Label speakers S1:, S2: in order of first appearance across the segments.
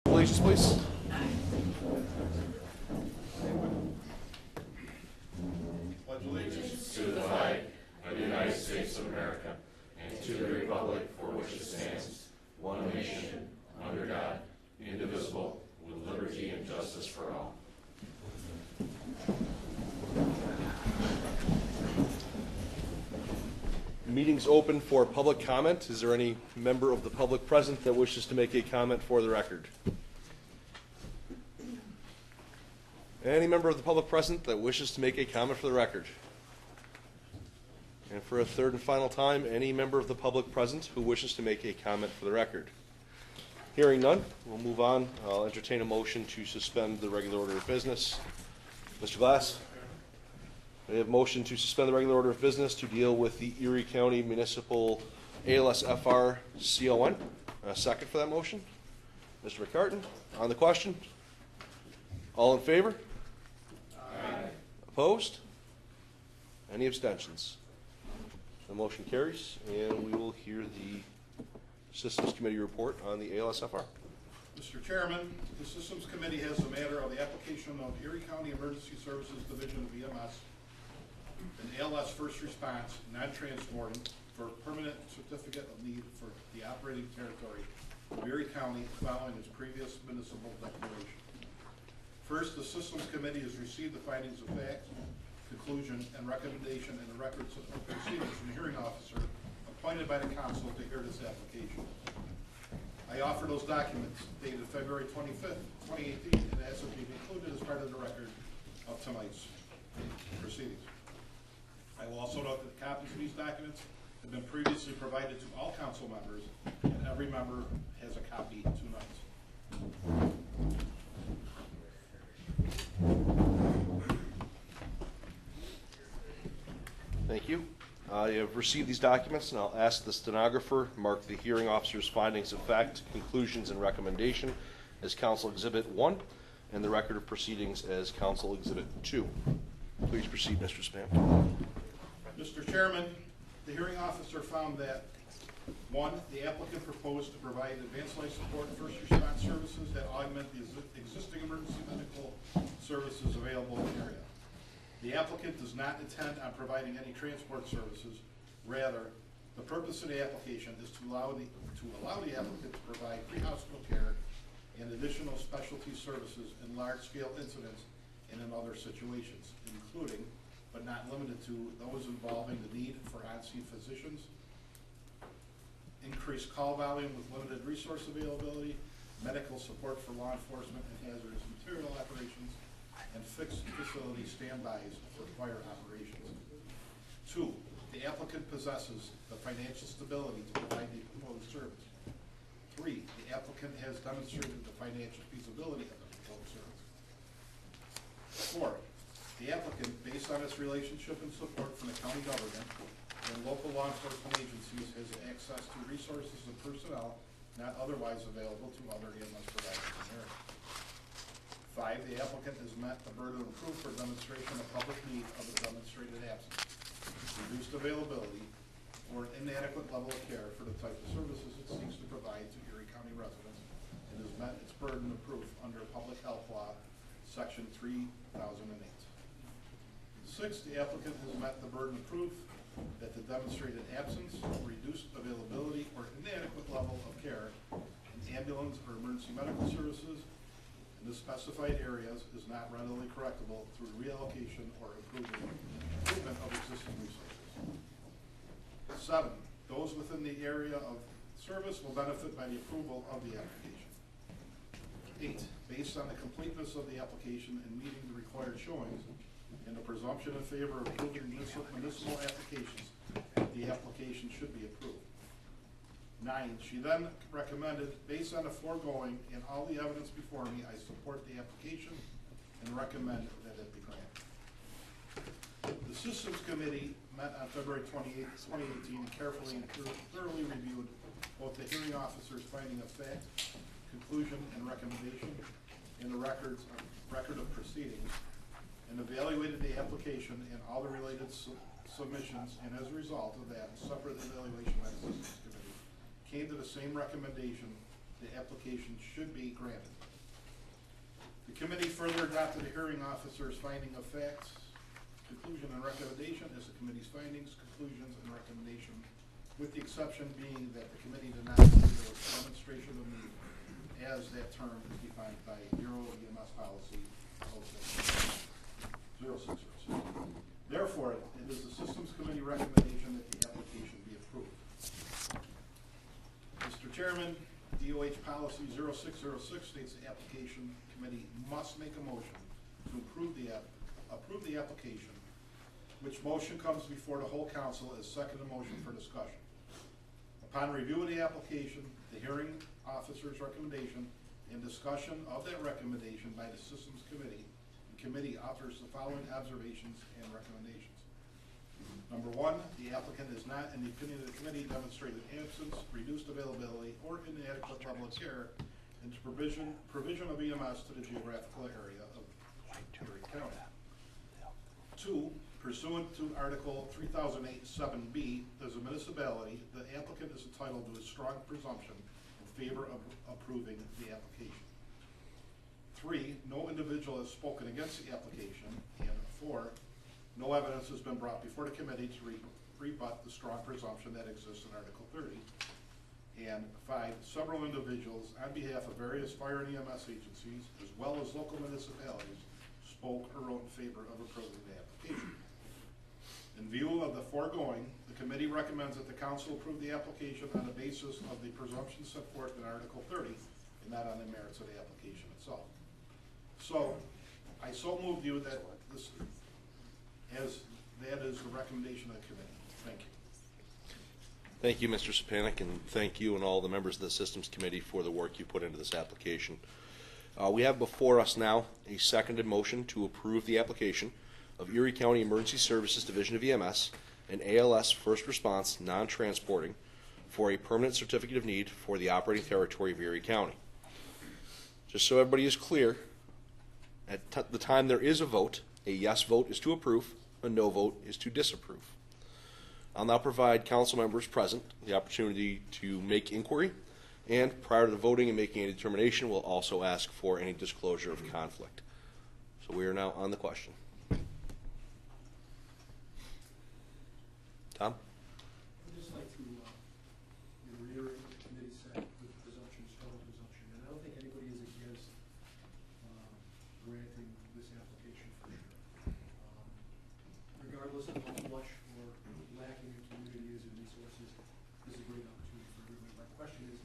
S1: Allegiance, please.
S2: Pledge allegiance to the flag of the United States of America and to the republic for which it stands, one nation, under God, indivisible, with liberty and justice for all.
S1: Meeting's open for public comment. Is there any member of the public present that wishes to make a comment for the record? Any member of the public present that wishes to make a comment for the record? And for a third and final time, any member of the public present who wishes to make a comment for the record? Hearing none, we'll move on. I'll entertain a motion to suspend the regular order of business. Mr. Glass? We have motion to suspend the regular order of business to deal with the Erie County Municipal ALSFR CON. A second for that motion. Mr. McCartan, on the question? All in favor?
S2: Aye.
S1: Opposed? Any abstentions? The motion carries, and we will hear the Systems Committee report on the ALSFR.
S3: Mr. Chairman, the Systems Committee has the matter of the application of Erie County Emergency Services Division of EMS, an ALS first response, non-transporting, for permanent certificate of need for the operating territory of Erie County following its previous municipal declaration. First, the Systems Committee has received the findings of fact, conclusion, and recommendation in the records of proceedings from the hearing officer appointed by the council to hear this application. I offer those documents dated February 25th, 2018, and ask that be included as part of the record of tonight's proceedings. I will also note that copies of these documents have been previously provided to all council members, and every member has a copy tonight.
S1: Thank you. I have received these documents, and I'll ask the stenographer mark the hearing officer's findings of fact, conclusions, and recommendation as Council Exhibit 1, and the record of proceedings as Council Exhibit 2. Please proceed, Mr. Spam.
S3: Mr. Chairman, the hearing officer found that, 1, the applicant proposed to provide advanced life support and first response services that augment the existing emergency medical services available in the area. The applicant does not intend on providing any transport services. Rather, the purpose of the application is to allow the applicant to provide pre-hospital care and additional specialty services in large-scale incidents and in other situations, including, but not limited to, those involving the need for on-scene physicians, increased call volume with limited resource availability, medical support for law enforcement and hazardous material operations, and fixed facility standbys for fire operations. 2, the applicant possesses the financial stability to provide the proposed service. 3, the applicant has demonstrated the financial feasibility of the proposed service. 4, the applicant, based on its relationship and support from the county government and local law enforcement agencies, has access to resources and personnel not otherwise available to other EMS providers in the area. 5, the applicant has met the burden of proof for demonstration of public need of the demonstrated absence, reduced availability, or an inadequate level of care for the type of services it seeks to provide to Erie County residents, and has met its burden of proof under Public Health Law, Section 3008. 6, the applicant has met the burden of proof that the demonstrated absence, reduced availability, or inadequate level of care in ambulance or emergency medical services in the specified areas is not readily correctable through reallocation or improvement of existing resources. 7, those within the area of service will benefit by the approval of the application. 8, based on the completeness of the application and meeting the required showings, and the presumption in favor of approving municipal applications, the application should be approved. 9, she then recommended, based on the foregoing and all the evidence before me, I support the application and recommend that it be granted. The Systems Committee met on February 28, 2018, and carefully and thoroughly reviewed both the hearing officer's finding of fact, conclusion, and recommendation in the record of proceedings, and evaluated the application and all the related submissions, and as a result of that, a separate evaluation by the Systems Committee came to the same recommendation the application should be granted. The committee further adopted the hearing officer's finding of facts, conclusion, and recommendation as the committee's findings, conclusions, and recommendation, with the exception being that the committee did not believe there was demonstration of need as that term is defined by Bureau of EMS Policy 0606. Therefore, it is the Systems Committee recommendation that the application be approved. Mr. Chairman, DOH Policy 0606 states the application committee must make a motion to approve the application, which motion comes before the whole council as seconded motion for discussion. Upon review of the application, the hearing officer's recommendation, and discussion of that recommendation by the Systems Committee, the committee offers the following observations and recommendations. Number one, the applicant is not, in the opinion of the committee, demonstrated absence, reduced availability, or inadequate level of care in the provision of EMS to the geographical area of Erie County. Two, pursuant to Article 3008-7B, as a municipality, the applicant is entitled to a strong presumption in favor of approving the application. Three, no individual has spoken against the application. And four, no evidence has been brought before the committee to rebut the strong presumption that exists in Article 30. And five, several individuals on behalf of various fire and EMS agencies, as well as local municipalities, spoke or wrote in favor of approving the application. In view of the foregoing, the committee recommends that the council approve the application on the basis of the presumption set forth in Article 30 and not on the merits of the application itself. So, I so moved you that this, as that is the recommendation of the committee. Thank you.
S1: Thank you, Mr. Sapanik, and thank you and all the members of the Systems Committee for the work you put into this application. We have before us now a seconded motion to approve the application of Erie County Emergency Services Division of EMS and ALS First Response Non-Transporting for a permanent certificate of need for the operating territory of Erie County. Just so everybody is clear, at the time there is a vote, a yes vote is to approve, a no vote is to disapprove. I'll now provide council members present the opportunity to make inquiry, and prior to the voting and making a determination, we'll also ask for any disclosure of conflict. So we are now on the question. Tom?
S4: I'd just like to reiterate what the committee said with the presumption, strong presumption, and I don't think anybody is against granting this application for sure. Regardless of how much or lacking the community is in resources, this is a great opportunity for everybody. My question is,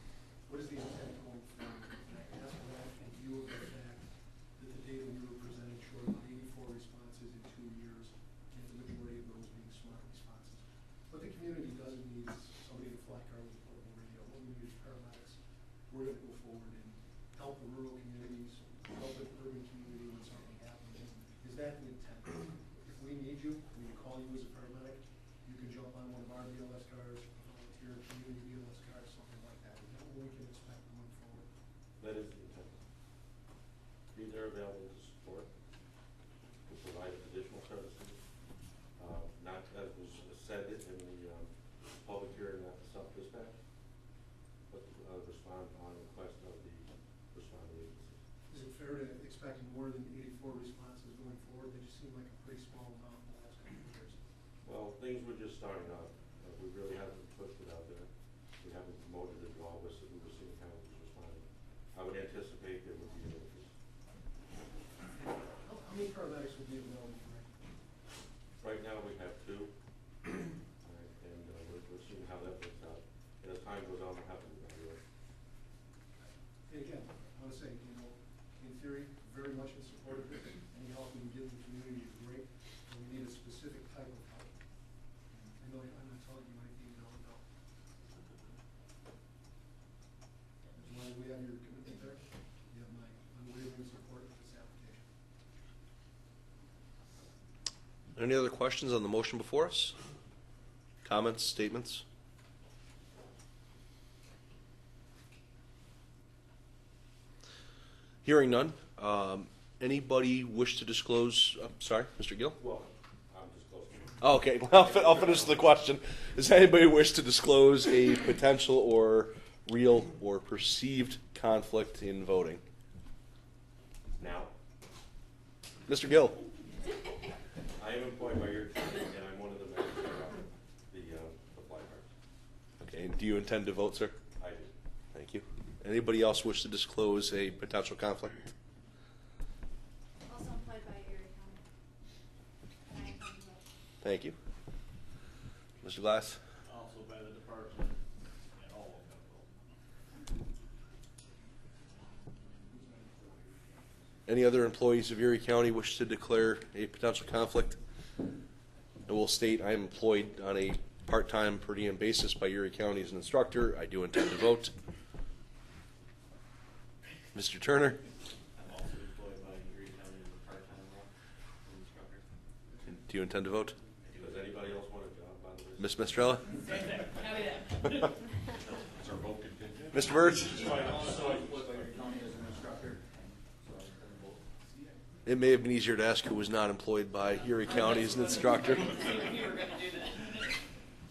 S4: what is the intent going forward? And I ask that in view of the fact that the data we were presenting showed 84 responses in 2 years, and the majority of those being smart responses. What the community doesn't need is somebody to fly car with a portable radio. What we need is paramedics. We're going to go forward and help the rural communities, help the urban community when something happens. Is that the intent? If we need you, we can call you as a paramedic. You can jump on one of our BLS cars, volunteer community BLS cars, something like that. Is that what we can expect going forward?
S2: That is the intent. Be there available to support, to provide additional services, not as was said in the public hearing, not to self-dispatch, but to respond on request of the responding agencies.
S4: Is it fair to expect more than 84 responses going forward? They just seem like a pretty small amount in the last couple of years.
S2: Well, things were just starting out. We really haven't pushed it out there. We haven't promoted it at all. We were seeing how it was responding. I would anticipate there would be an increase.
S4: How many paramedics will be available for it?
S2: Right now, we have 2, and we're seeing how that works out. And as time goes on, we'll have to evaluate.
S4: And again, I want to say, in theory, very much in support of this. Any help we can give the community is great, and we need a specific type of help. I know I'm not telling you anything you don't know. As long as we have your commitment there, you have my unwavering support of this application.
S1: Any other questions on the motion before us? Comments, statements? Hearing none. Anybody wish to disclose? Sorry, Mr. Gill?
S2: Well, I'm just close to it.
S1: Oh, okay, I'll finish the question. Does anybody wish to disclose a potential or real or perceived conflict in voting?
S2: Now,
S1: Mr. Gill?
S2: I am employed by your county, and I'm one of the members of the fly bars.
S1: Okay, and do you intend to vote, sir?
S2: I do.
S1: Thank you. Anybody else wish to disclose a potential conflict?
S5: Also employed by Erie County. And I intend to vote.
S1: Thank you. Mr. Glass?
S3: Also by the department and all of them.
S1: Any other employees of Erie County wish to declare a potential conflict? I will state I am employed on a part-time per diem basis by Erie County as an instructor. I do intend to vote. Mr. Turner?
S2: I'm also employed by Erie County as a part-time instructor.
S1: Do you intend to vote?
S2: Does anybody else want a job, by the way?
S1: Ms. Mistrella?
S2: Is our vote contingent?
S1: Mr. Birch?
S3: Also employed by your county as an instructor.
S1: It may have been easier to ask who was not employed by Erie County as an instructor.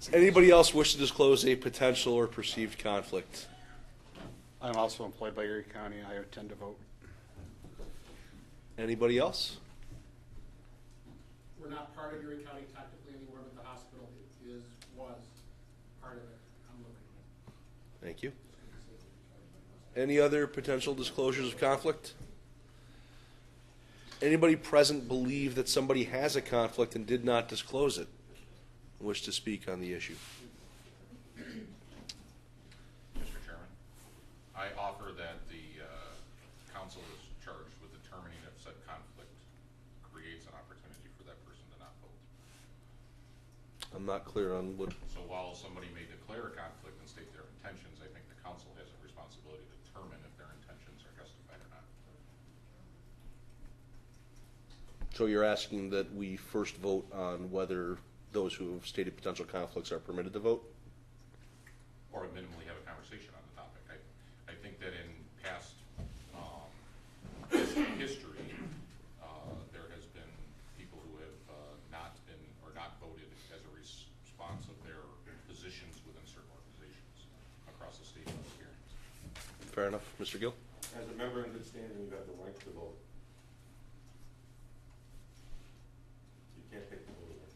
S1: Does anybody else wish to disclose a potential or perceived conflict?
S6: I'm also employed by Erie County. I intend to vote.
S1: Anybody else?
S4: We're not part of Erie County technically anymore, but the hospital was part of it. I'm looking at it.
S1: Thank you. Any other potential disclosures of conflict? Anybody present believe that somebody has a conflict and did not disclose it? Wish to speak on the issue?
S7: Mr. Chairman, I offer that the council is charged with determining if said conflict creates an opportunity for that person to not vote.
S1: I'm not clear on what.
S7: So while somebody may declare a conflict and state their intentions, I think the council has a responsibility to determine if their intentions are justified or not.
S1: So you're asking that we first vote on whether those who have stated potential conflicts are permitted to vote?
S7: Or minimally have a conversation on the topic. I think that in past history, there has been people who have not been or not voted as a response of their positions within certain organizations across the state of experience.
S1: Fair enough. Mr. Gill?
S2: As a member in good standing, you have the right to vote. You can't take the vote away.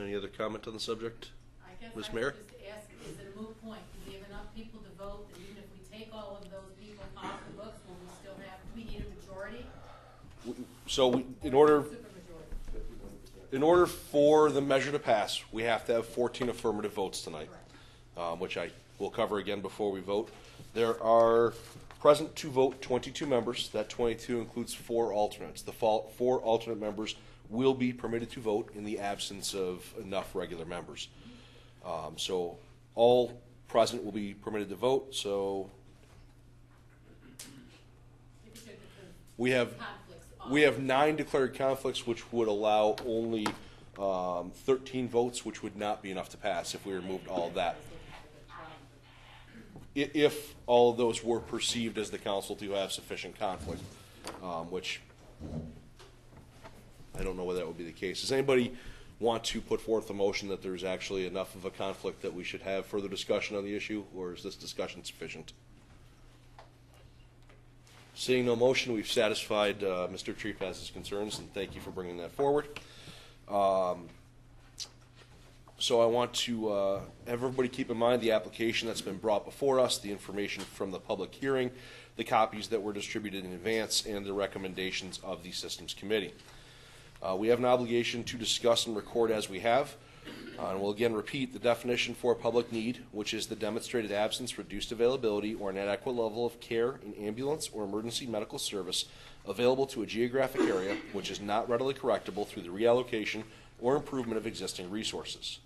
S1: Any other comment on the subject?
S8: I guess
S1: Ms.
S8: I
S1: Mayor?
S8: would just ask, is it a moot point? Do we have enough people to vote that even if we take all of those people off the books, will we still have, do we need a majority?
S1: In order for the measure to pass, we have to have 14 affirmative votes tonight, which I will cover again before we vote. There are present to vote 22 members. That 22 includes 4 alternates. The 4 alternate members will be permitted to vote in the absence of enough regular members. So all present will be permitted to vote. So we have 9 declared conflicts, which would allow only 13 votes, which would not be enough to pass if we removed all of that. If all of those were perceived as the council to have sufficient conflict, which I don't know whether that would be the case. Does anybody want to put forth a motion that there's actually enough of a conflict that we should have further discussion on the issue, or is this discussion sufficient? Seeing no motion, we've satisfied Mr. Trepas's concerns, and thank you for bringing that forward. So I want to have everybody keep in mind the application that's been brought before us, the information from the public hearing, the copies that were distributed in advance, and the recommendations of the Systems Committee. We have an obligation to discuss and record as we have. And we'll again repeat the definition for public need, which is the demonstrated absence, reduced availability, or an inadequate level of care in ambulance or emergency medical service available to a geographic area which is not readily correctable through the reallocation or improvement of existing resources.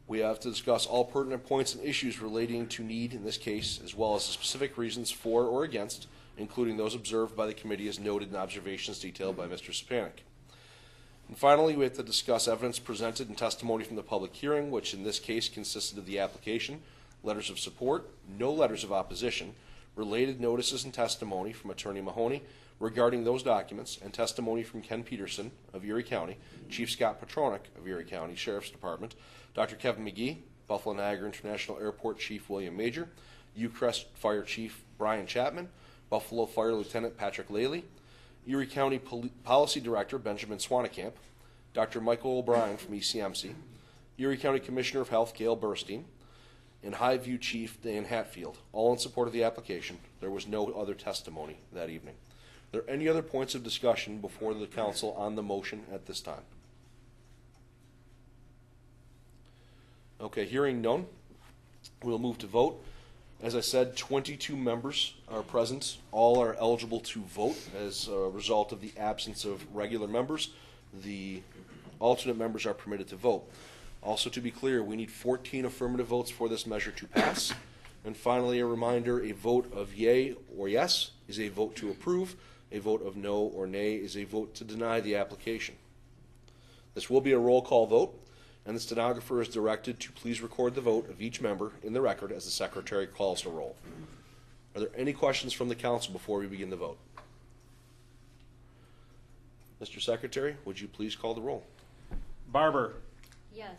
S1: We have to discuss all pertinent points and issues relating to need in this case, as well as the specific reasons for or against, including those observed by the committee as noted in observations detailed by Mr. Stepanek. And finally, we have to discuss evidence presented and testimony from the public hearing, which in this case consisted of the application, letters of support, no letters of opposition, related notices and testimony from Attorney Mahoney regarding those documents, and testimony from Ken Peterson of Erie County, Chief Scott Petronic of Erie County Sheriff's Department, Dr. Kevin McGee, Buffalo Niagara International Airport Chief William Major, Ucrest Fire Chief Brian Chapman, Buffalo Fire Lieutenant Patrick Laley, Erie County Policy Director Benjamin Swanekamp, Dr. Michael O'Brien from ECMC, Erie County Commissioner of Health Gail Burstein, and Highview Chief Dan Hatfield, all in support of the application. There was no other testimony that evening. Are there any other points of discussion before the council on the motion at this time? Okay, hearing none, we'll move to vote. As I said, 22 members are present. All are eligible to vote as a result of the absence of regular members. The alternate members are permitted to vote. Also, to be clear, we need 14 affirmative votes for this measure to pass. And finally, a reminder, a vote of yea or yes is a vote to approve. A vote of no or nay is a vote to deny the application. This will be a roll call vote, and the stenographer is directed to please record the vote of each member in the record as the secretary calls the roll. Are there any questions from the council before we begin the vote? Mr. Secretary, would you please call the roll?
S6: Barber,
S5: Yes.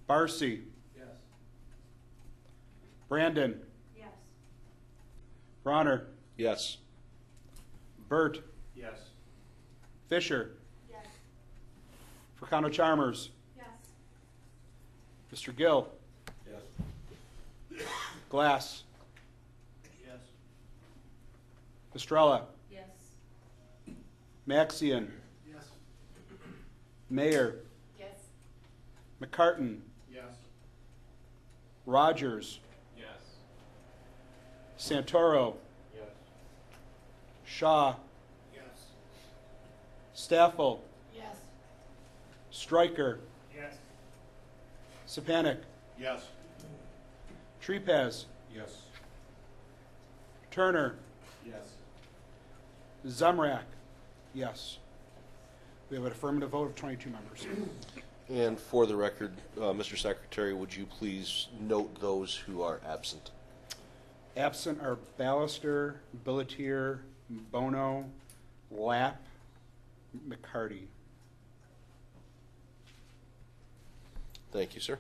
S6: Barcy,
S4: Yes.
S6: Brandon,
S5: Yes.
S6: Bronner,
S1: Yes.
S6: Burt,
S4: Yes.
S6: Fisher,
S5: Yes.
S6: Fracano Chalmers,
S5: Yes.
S6: Mr. Gill,
S3: Yes.
S6: Glass,
S3: Yes.
S6: Estrella,
S8: Yes.
S6: Maxian,
S3: Yes.
S6: Mayor,
S8: Yes.
S6: McCartan,
S3: Yes.
S6: Rogers,
S3: Yes.
S6: Santoro,
S3: Yes.
S6: Shaw,
S3: Yes.
S6: Staffel,
S8: Yes.
S6: Stryker,
S3: Yes.
S6: Sapanic,
S3: Yes.
S6: Trepaz,
S3: Yes.
S6: Turner,
S3: Yes.
S6: Zumrak, yes. We have an affirmative vote of 22 members.
S1: And for the record, Mr. Secretary, would you please note those who are absent?
S6: Absent are Ballister, Billetier, Bono, Lapp, McCarty.
S1: Thank you, sir.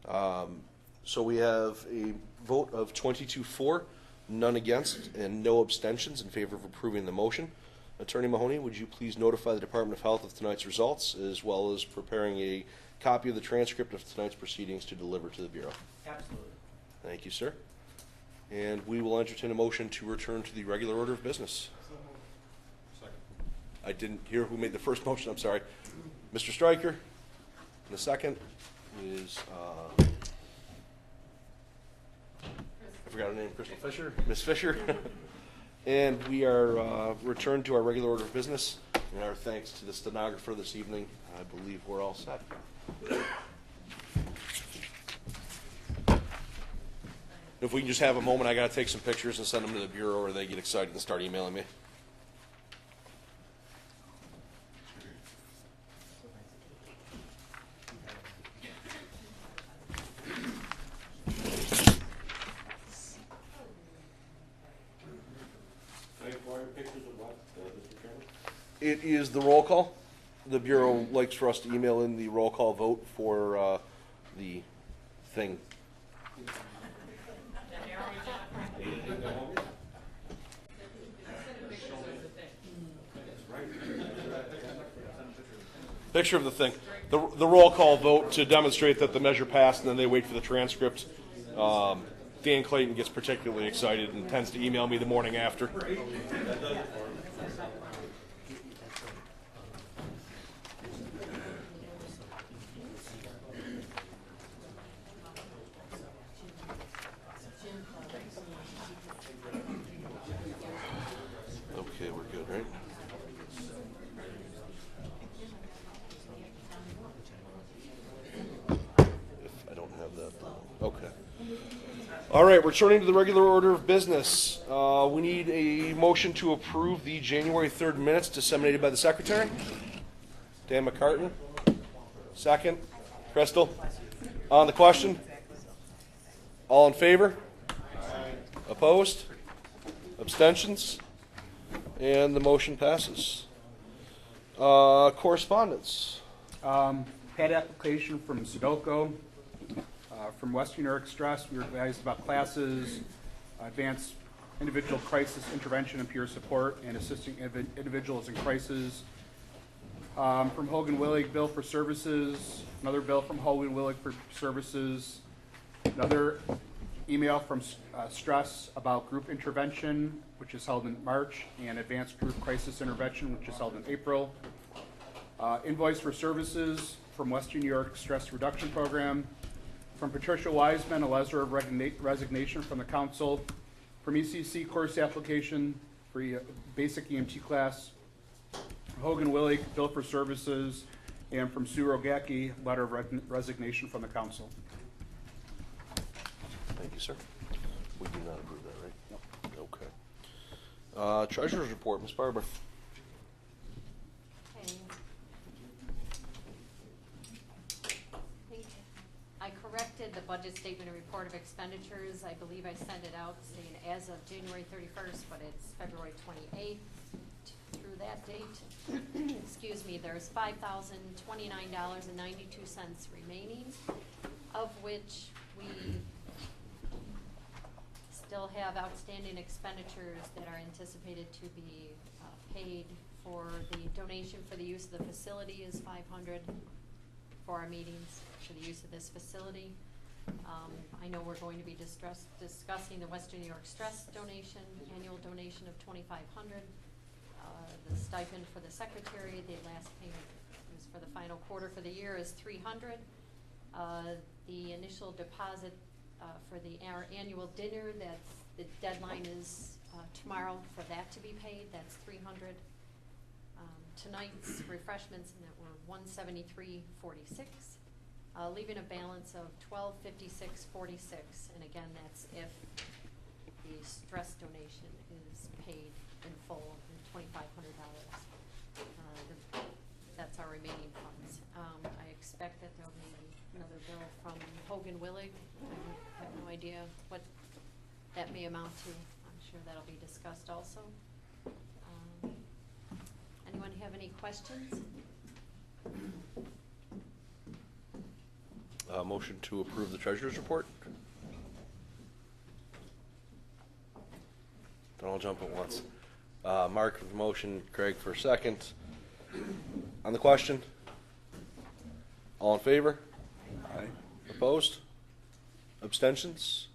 S1: So we have a vote of 22 for, none against, and no abstentions in favor of approving the motion. Attorney Mahoney, would you please notify the Department of Health of tonight's results, as well as preparing a copy of the transcript of tonight's proceedings to deliver to the Bureau?
S9: Absolutely.
S1: Thank you, sir. And we will entertain a motion to return to the regular order of business.
S7: Second.
S1: I didn't hear who made the first motion, I'm sorry. Mr. Stryker, and the second is, I forgot her name, Crystal Fisher? Ms. Fisher. And we are returned to our regular order of business. And our thanks to the stenographer this evening. I believe we're all set. If we can just have a moment, I got to take some pictures and send them to the Bureau, or they get excited and start emailing me. It is the roll call. The Bureau likes for us to email in the roll call vote for the thing. Picture of the thing. The roll call vote to demonstrate that the measure passed, and then they wait for the transcript. Dan Clayton gets particularly excited and tends to email me the morning after. Okay, we're good, right? If I don't have that, okay. All right, returning to the regular order of business. We need a motion to approve the January 3rd minutes disseminated by the secretary. Dan McCartan. Second. Crystal. On the question? All in favor? Opposed? Abstentions? And the motion passes. Correspondence.
S6: Pad application from Sudoku. From Western New York Stress, we were advised about classes, advanced individual crisis intervention and peer support, and assisting individuals in crisis. From Hogan Willig, bill for services. Another bill from Hogan Willig for services. Another email from Stress about group intervention, which is held in March, and advanced group crisis intervention, which is held in April. Invoice for services from Western New York Stress Reduction Program. From Patricia Wiseman, a letter of resignation from the council. From ECC, course application for basic EMT class. Hogan Willig, bill for services. And from Sue Rogacki, letter of resignation from the council.
S1: Thank you, sir. We do not approve that, right? Nope. Okay. Treasurer's report, Ms. Barber.
S5: Okay. I corrected the budget statement and report of expenditures. I believe I sent it out saying as of January 31st, but it's February 28th through that date. Excuse me, there's $5,029.92 remaining, of which we still have outstanding expenditures that are anticipated to be paid. For the donation for the use of the facility is $500 for our meetings for the use of this facility. I know we're going to be discussing the Western New York Stress donation, annual donation of $2,500. The stipend for the secretary, the last payment is for the final quarter for the year is $300. The initial deposit for our annual dinner, the deadline is tomorrow for that to be paid. That's $300. Tonight's refreshments that were $173.46, leaving a balance of $1256.46. And again, that's if the stress donation is paid in full, $2,500. That's our remaining funds. I expect that there'll be another bill from Hogan Willig. I have no idea what that may amount to. I'm sure that'll be discussed also. Anyone have any questions?
S1: Motion to approve the treasurer's report. Don't all jump at once. Mark for the motion, Craig for a second. On the question? All in favor? Aye. Opposed? Abstentions?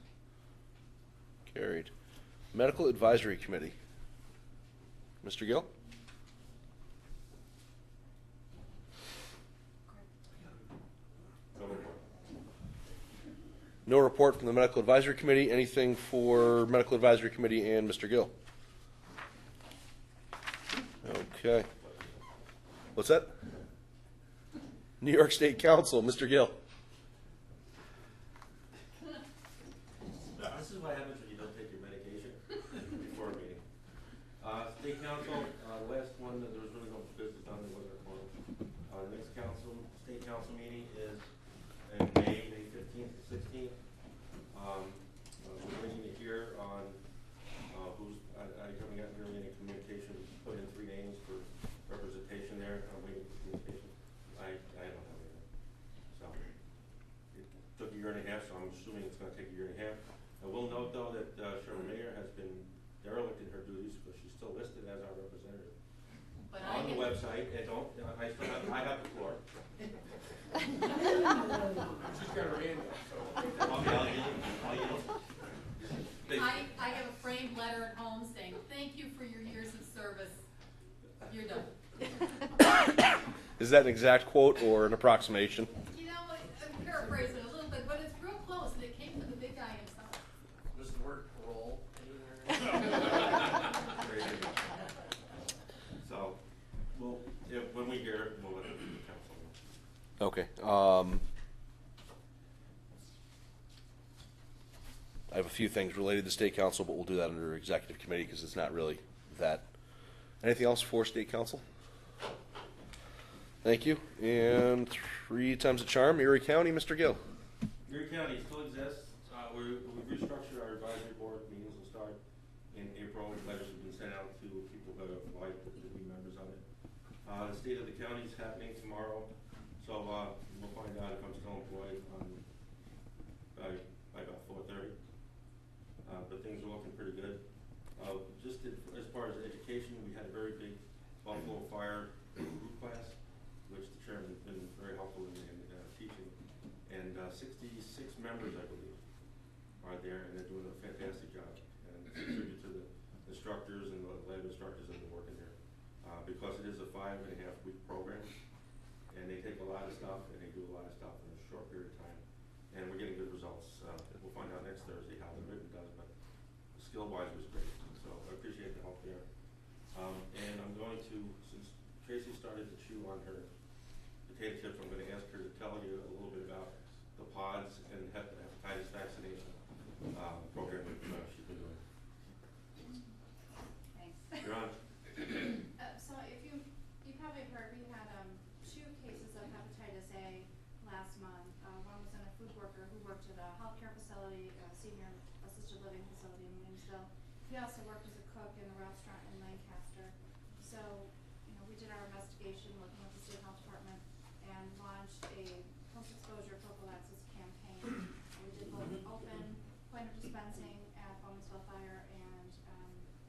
S1: Carried. Medical Advisory Committee. Mr. Gill? No report from the Medical Advisory Committee. Anything for Medical Advisory Committee and Mr. Gill? Okay. What's that? New York State Council, Mr. Gill.
S9: This is what happens when you don't take your medication before a meeting. State Council, the last one, there was really no business on, there wasn't a quorum. The next state council meeting is in May 15th to 16th. We're waiting to hear on I haven't gotten really any communication, put in 3 names for representation there. I'm waiting for communication. I don't have anything. So it took a year and a half, so I'm assuming it's going to take a year and a half. I will note though that Cheryl Mayer has been derelict in her duties because she's still listed as our representative
S8: But
S9: on the website. And I have the floor.
S4: She's got her hand up, so.
S9: I'll yield.
S8: I have a framed letter at home saying, thank you for your years of service. You're done.
S1: Is that an exact quote or an approximation?
S8: You know, I'm paraphrasing a little bit, but it's real close, and it came from the big guy himself.
S4: Does the word parole
S9: So, when we hear it, we'll let the council know.
S1: Okay. I have a few things related to State Council, but we'll do that under Executive Committee because it's not really that. Anything else for State Council? Thank you. And 3 times the charm, Erie County, Mr. Gill.
S9: Erie County still exists. We've restructured our advisory board. Meetings will start in April. Letters have been sent out to people that have applied to be members of it. The state of the county is happening tomorrow, so So, we'll find out if I'm still employed by about 4:30. But things are looking pretty good. As far as education, we had a very big Buffalo Fire group class, which the chairman has been very helpful in teaching. And 66 members, I believe, are there, and they're doing a fantastic job. And it's a tribute to the instructors and the lab instructors that have been working there. Because it is a 5.5-week program, and they take a lot of stuff, and they do a lot of stuff in a short period of time. And we're getting good results. We'll find out next Thursday how the written does, but skill-wise was great. So I appreciate the help there. And I'm going to, since Tracy started to chew on her potato chips, I'm going to ask her to tell you a little bit about the pods and hepatitis vaccination program that she's been doing.
S10: Thanks.
S9: You're on.
S10: So if you probably heard, we had 2 cases of hepatitis A last month. One was in a food worker who worked at a healthcare facility, a senior assisted living facility in Williamsville. He also worked as a cook in a restaurant in Lancaster. So, we did our investigation working with the state health department and launched a post-exposure prophylaxis campaign. We did both open point of dispensing at Williamsville Fire and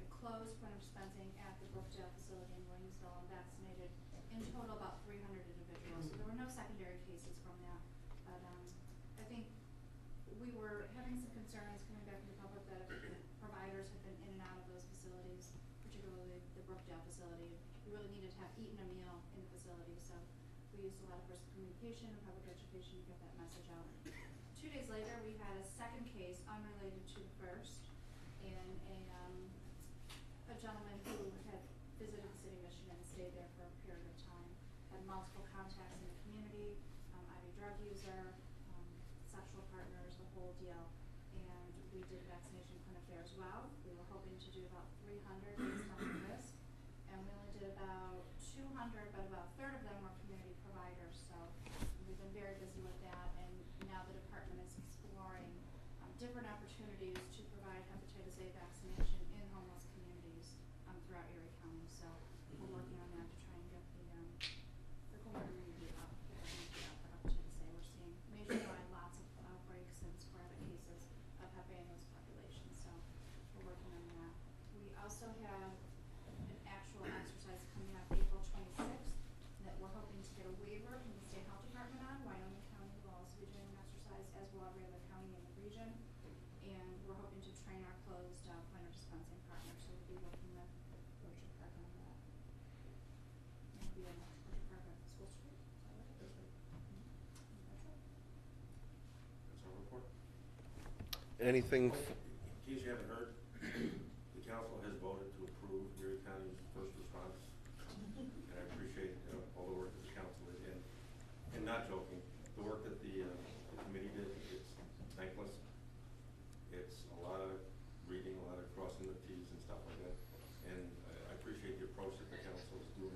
S10: a closed point of dispensing at the Brookdale facility in Williamsville, and vaccinated in total about 300 individuals. So there were no secondary cases from that. But I think we were having some concerns coming back from the public that providers had been in and out of those facilities, particularly the Brookdale facility. We really needed to have eaten a meal in the facility, so we used a lot of personal communication and public education to get that message out. 2 days later, we had a second case unrelated to the first, in a gentleman who had visited the city of Michigan and stayed there for a period of time, had multiple contacts in the community, IV drug user, sexual partners, the whole deal. And we did vaccination clinic there as well. We were hoping to do about 300 based on the risk, and we only did about 200, but about a third of them were community providers. So we've been very busy with that, and now the department is exploring different opportunities to provide hepatitis A vaccination in homeless communities throughout Erie County. So we're working on that to try and get the community up for hepatitis A. We're seeing nationwide lots of outbreaks and sporadic cases of Hep A in those populations. So we're working on that. We also have an actual exercise coming up April 26th that we're hoping to get a waiver from the state health department on. Wyoming County will also be doing an exercise, as will every other county in the region. And we're hoping to train our closed point of dispensing partners. So we'll be working with Orchard Park on that. And it'll be in Orchard Park on School Street. Is that right?
S9: That's right.
S10: That's right.
S9: That's our report.
S1: Anything?
S9: In case you haven't heard, the council has voted to approve Erie County's first response. And I appreciate all the work that the council did. And not joking, the work that the committee did, it's thankless. It's a lot of reading, a lot of crossing the T's and stuff like that. And I appreciate the approach that the council is doing,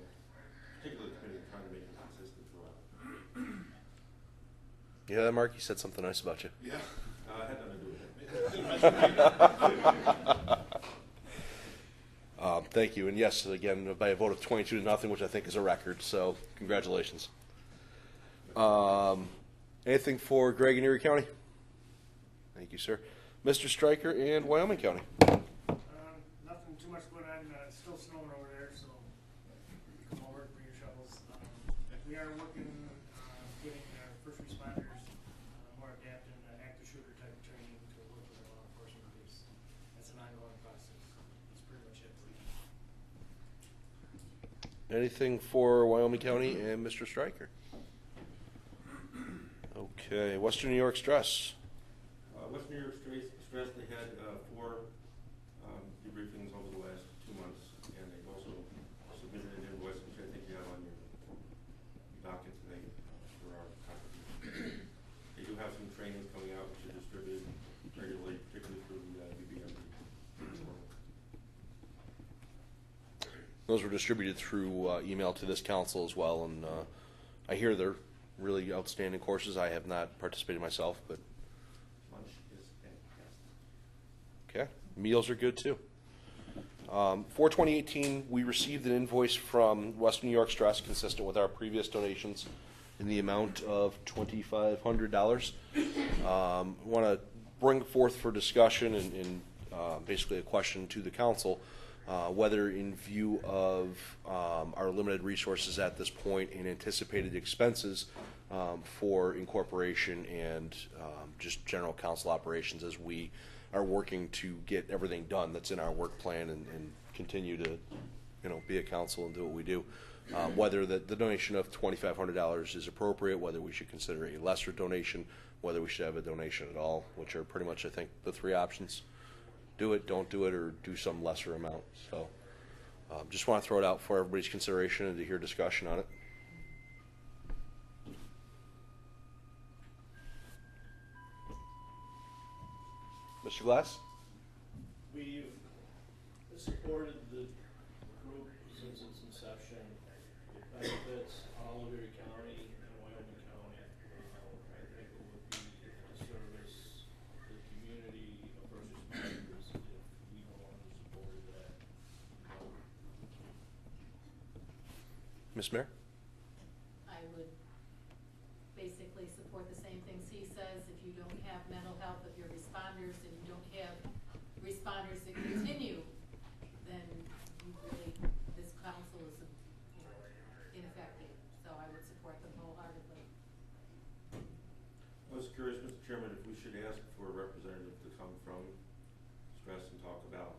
S9: particularly the committee, trying to make it consistent throughout.
S1: Yeah, Mark, you said something nice about you.
S3: Yeah.
S9: It had nothing to do with it.
S1: Thank you, and yes, again, by a vote of 22-0, which I think is a record, so congratulations. Anything for Greg and Erie County? Thank you, sir. Mr. Stryker and Wyoming County.
S4: Nothing too much going on. It's still snowing over there, so come over, bring your shovels. We are working on getting our first responders more adept in active shooter type of training to work with our law enforcement groups. That's an ongoing process. That's pretty much it.
S1: Anything for Wyoming County and Mr. Stryker? Okay, Western New York Stress.
S9: Western New York Stress, they had 4 debriefings over the last 2 months, and they also submitted an invoice, which I think you have on your docket today for our contribution. They do have some trainings coming out, which are distributed regularly, particularly through the BBMD.
S1: Those were distributed through email to this council as well, and I hear they're really outstanding courses. I have not participated myself, but
S9: Lunch is fantastic.
S1: okay. Meals are good too. For 2018, we received an invoice from Western New York Stress consistent with our previous donations in the amount of $2,500. Want to bring forth for discussion and basically a question to the council, whether in view of our limited resources at this point and anticipated expenses for incorporation and just general council operations as we are working to get everything done that's in our work plan and continue to, be a council and do what we do. Whether the donation of $2,500 is appropriate, whether we should consider a lesser donation, whether we should have a donation at all, which are pretty much, I think, the three options. Do it, don't do it, or do some lesser amount. So just want to throw it out for everybody's consideration and to hear discussion on it. Mr. Glass?
S11: We've supported the group since its inception. It benefits all of Erie County and Wyoming County. I think it would be a disservice to the community of first responders if we no longer supported that.
S1: Ms. Mayor?
S8: I would basically support the same things he says. If you don't have mental health of your responders and you don't have responders that continue, then you really, this council is ineffective. So I would support them wholeheartedly.
S9: I was curious, Mr. Chairman, if we should ask for a representative to come from Stress and talk about,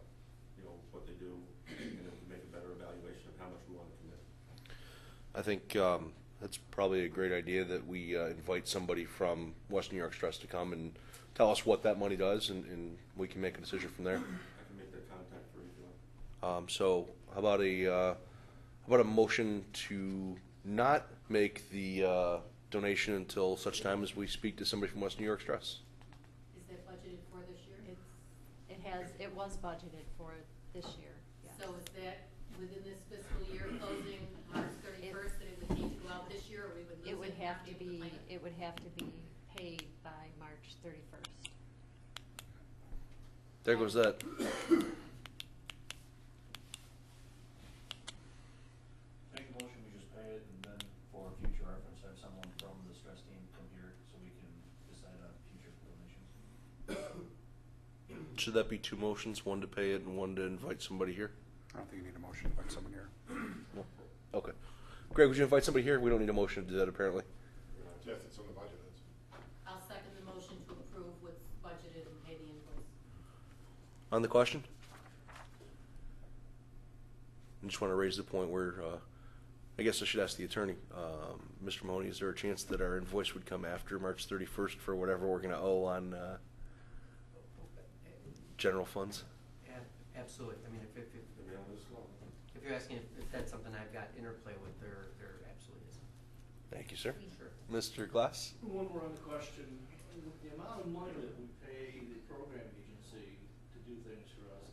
S9: what they do, and then make a better evaluation of how much we want to commit.
S1: I think that's probably a great idea that we invite somebody from West New York Stress to come and tell us what that money does, and we can make a decision from there.
S9: I can make that contact for you if you want.
S1: So how about a motion to not make the donation until such time as we speak to somebody from West New York Stress?
S8: Is that budgeted for this year?
S5: It was budgeted for this year, yes.
S8: So is that within this fiscal year closing March 31st that it would need to go out this year, or we would lose it?
S5: It would
S8: and
S5: have
S8: not
S5: to
S8: be able
S5: be,
S8: plan it?
S5: it would have to be paid by March 31st.
S1: There goes that.
S11: Make a motion, we just pay it, and then for future reference, have someone from the stress team come here so we can decide on future donations.
S1: Should that be two motions, one to pay it and one to invite somebody here?
S6: I don't think you need a motion to invite someone here.
S1: No. Okay. Greg, would you invite somebody here? We don't need a motion to do that, apparently.
S3: Yes, it's on the budget.
S8: I'll second the motion to approve what's budgeted and pay the invoice.
S1: On the question? I just want to raise the point where, I guess I should ask the attorney. Mr. Mahoney, is there a chance that our invoice would come after March 31st for whatever we're going to owe on general funds?
S12: Absolutely. I mean, if you're asking if that's something I've got interplay with, there absolutely is.
S1: Thank you, sir.
S12: Sure.
S1: Mr. Glass?
S11: One more on the question, the amount of money that we pay the program agency to do things for us,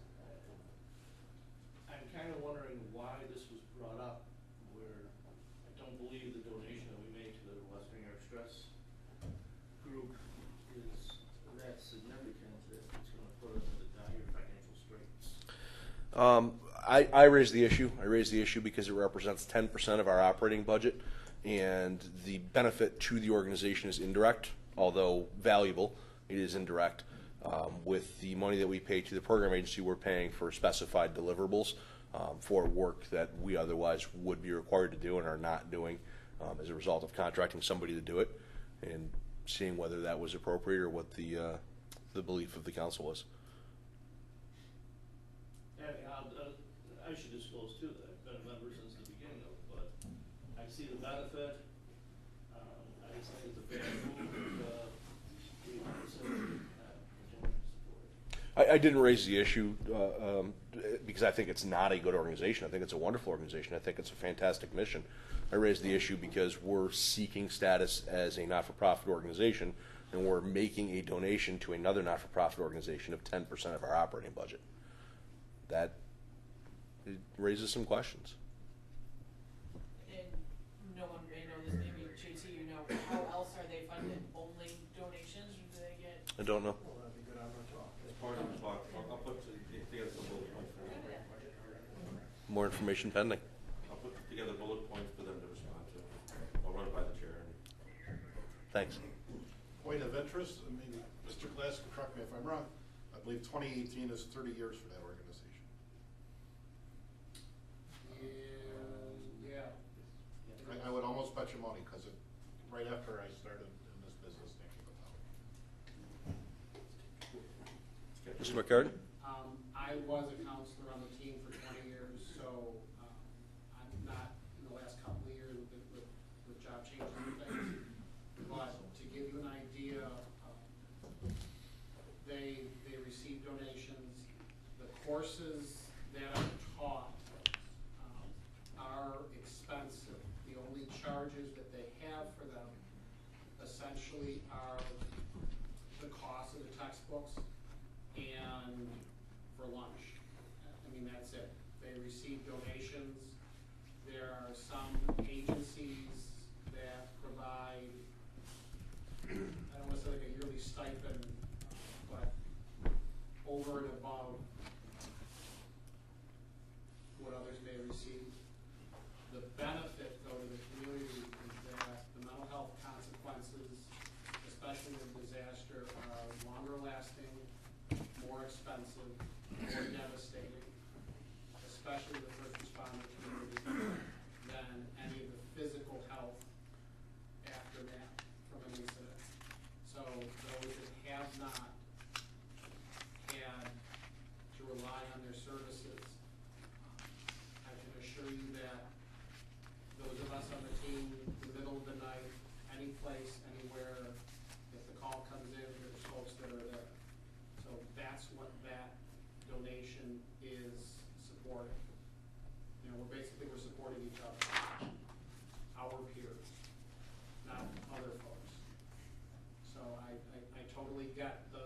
S11: I'm kind of wondering why this was brought up, where I don't believe the donation that we made to the West New York Stress group is that significant that it's going to put us into dire financial straits.
S1: I raised the issue. I raised the issue because it represents 10% of our operating budget, and the benefit to the organization is indirect, although valuable. It is indirect. With the money that we pay to the program agency, we're paying for specified deliverables for work that we otherwise would be required to do and are not doing as a result of contracting somebody to do it, and seeing whether that was appropriate or what the belief of the council was.
S11: And I should disclose too that I've been a member since the beginning of it, but I see the benefit. I just think it's a bad move. We certainly support.
S1: I didn't raise the issue because I think it's not a good organization. I think it's a wonderful organization. I think it's a fantastic mission. I raised the issue because we're seeking status as a not-for-profit organization, and we're making a donation to another not-for-profit organization of 10% of our operating budget. That it raises some questions.
S13: And no one may know this, maybe JT, how else are they funded? Only donations, or do they get?
S1: I don't know.
S11: Well, that'd be good on our talk.
S9: As part of the talk, I'll put together some bullet points for them.
S1: More information pending.
S9: I'll put together bullet points for them to respond to. I'll run it by the chair and
S1: Thanks.
S3: Point of interest, I mean, Mr. Glass, correct me if I'm wrong, I believe 2018 is 30 years for that organization.
S4: Yeah.
S3: I would almost bet you money, because right after I started in this business, thinking about it.
S1: Mr. McCarty?
S6: I was a counselor on the team for 20 years, so I'm not in the last couple of years with job changes and things. But to give you an idea, they receive donations. The courses that are taught are expensive. The only charges that they have for them essentially are the cost of the textbooks and for lunch. I mean, that's it. They receive donations. There are some agencies that provide, I don't want to say like a yearly stipend, but over and above what others may receive. The benefit, though, to the community is that the mental health consequences, especially in disaster, are longer lasting, more expensive, more devastating, especially the first responder community, than any of the physical health aftermath from an incident. So those that have not had to rely on their services, I can assure you that those of us on the team, the middle of the night, any place, anywhere, if the call comes in, there's folks that are there. So that's what that donation is supporting. You know, we're supporting each other, our peers, not other folks. So I totally get the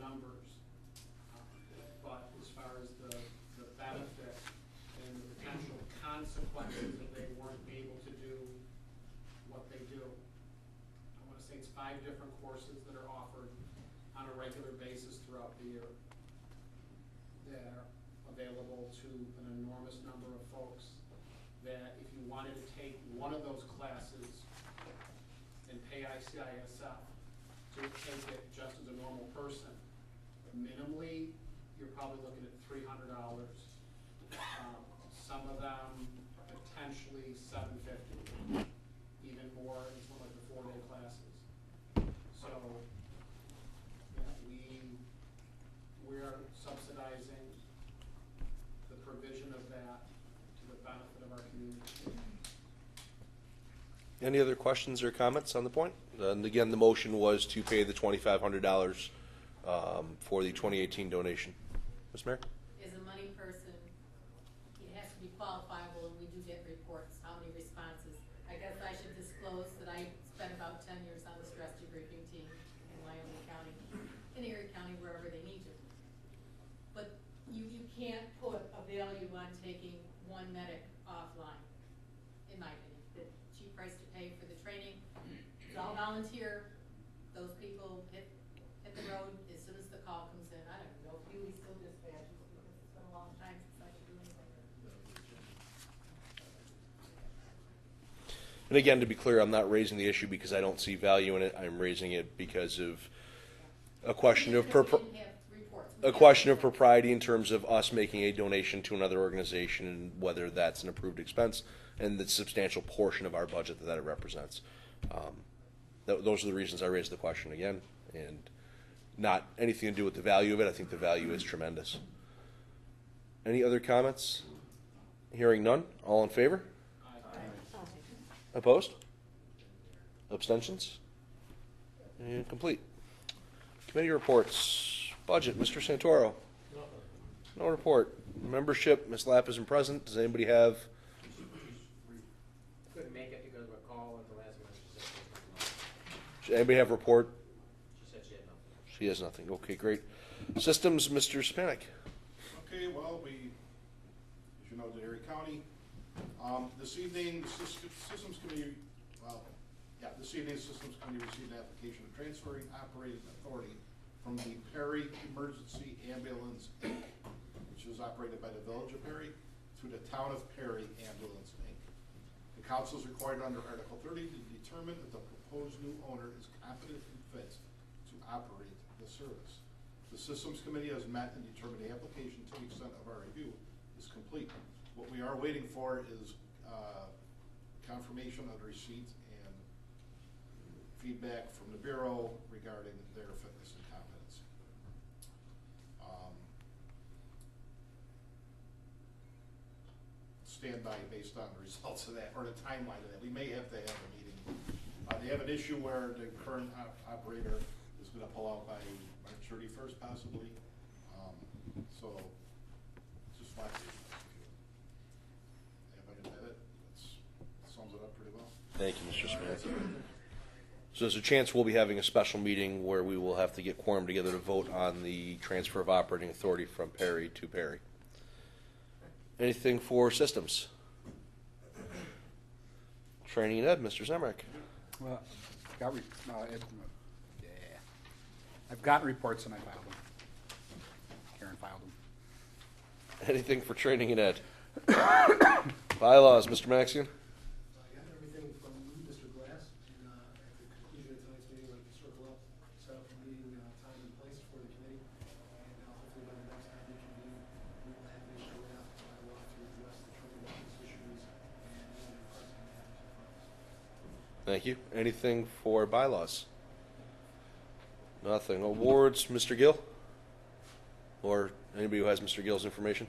S6: numbers, but as far as the benefit and the potential consequences if they weren't able to do what they do, I want to say it's 5 different courses that are offered on a regular basis throughout the year. They're available to an enormous number of folks that if you wanted to take one of those classes and pay ICISF to take it just as a normal person, minimally, you're probably looking at $300. Some of them potentially $750, even more in some like the 4-day classes. So yeah, we are subsidizing the provision of that to the benefit of our community.
S1: Any other questions or comments on the point? And again, the motion was to pay the $2,500 for the 2018 donation. Ms. Mayor?
S8: As a money person, it has to be qualifiable, and we do get reports, how many responses. I guess I should disclose that I spent about 10 years on the stress debriefing team in Wyoming County, in Erie County, wherever they need you. But you can't put a value on taking one medic offline, in my opinion. The cheap price to pay for the training, it's all volunteer. Those people hit the road as soon as the call comes in. I don't even know if Huey still dispatches, because it's been a long time since I could do anything.
S1: And again, to be clear, I'm not raising the issue because I don't see value in it. I'm raising it because of a question of propriety in terms of us making a donation to another organization and whether that's an approved expense and the substantial portion of our budget that it represents. Those are the reasons I raised the question again, and not anything to do with the value of it. I think the value is tremendous. Any other comments? Hearing none. All in favor? Opposed? Abstentions? And complete. Committee reports. Budget, Mr. Santoro. No report. Membership, Ms. Lapp isn't present. Does anybody have?
S12: Couldn't make it because of a call at the last minute. She said
S1: Does anybody have report?
S12: she had nothing.
S1: She has nothing. Okay, great. Systems, Mr. Spanik.
S3: Okay, well, as you know, the Erie County, this evening, the Systems Committee, this evening, the Systems Committee received an application of transferring operating authority from the Perry Emergency Ambulance, Inc., which is operated by the Village of Perry, to the Town of Perry Ambulance, Inc. The council is required under Article 30 to determine that the proposed new owner is competent and fit to operate the service. The Systems Committee has met and determined the application to the extent of our review is complete. What we are waiting for is confirmation of the receipt and feedback from the Bureau regarding their fitness and competency. Stand by based on the results of that, or the timeline of that. We may have to have a meeting. They have an issue where the current operator is gonna pull out by March 31st possibly. So, just like, if I can have it, that sums it up pretty well.
S1: Thank you, Mr. Smith. So there's a chance we'll be having a special meeting where we will have to get quorum together to vote on the transfer of operating authority from Perry to Perry. Anything for systems? Training and Ed, Mr. Zemrick.
S6: Well, I've gotten reports and I filed them. Karen filed them.
S1: Anything for training and Ed? Bylaws, Mr. Maxion.
S4: I got everything from Mr. Glass, and at the conclusion of tonight's meeting, I'd like to circle up, set up a meeting time and place for the committee, and hopefully by the next time we convene, we will have a draft bylaw to address the training issues and the other pressing matters in front of us.
S1: Thank you. Anything for bylaws? Nothing. Awards, Mr. Gill? Or anybody who has Mr. Gill's information?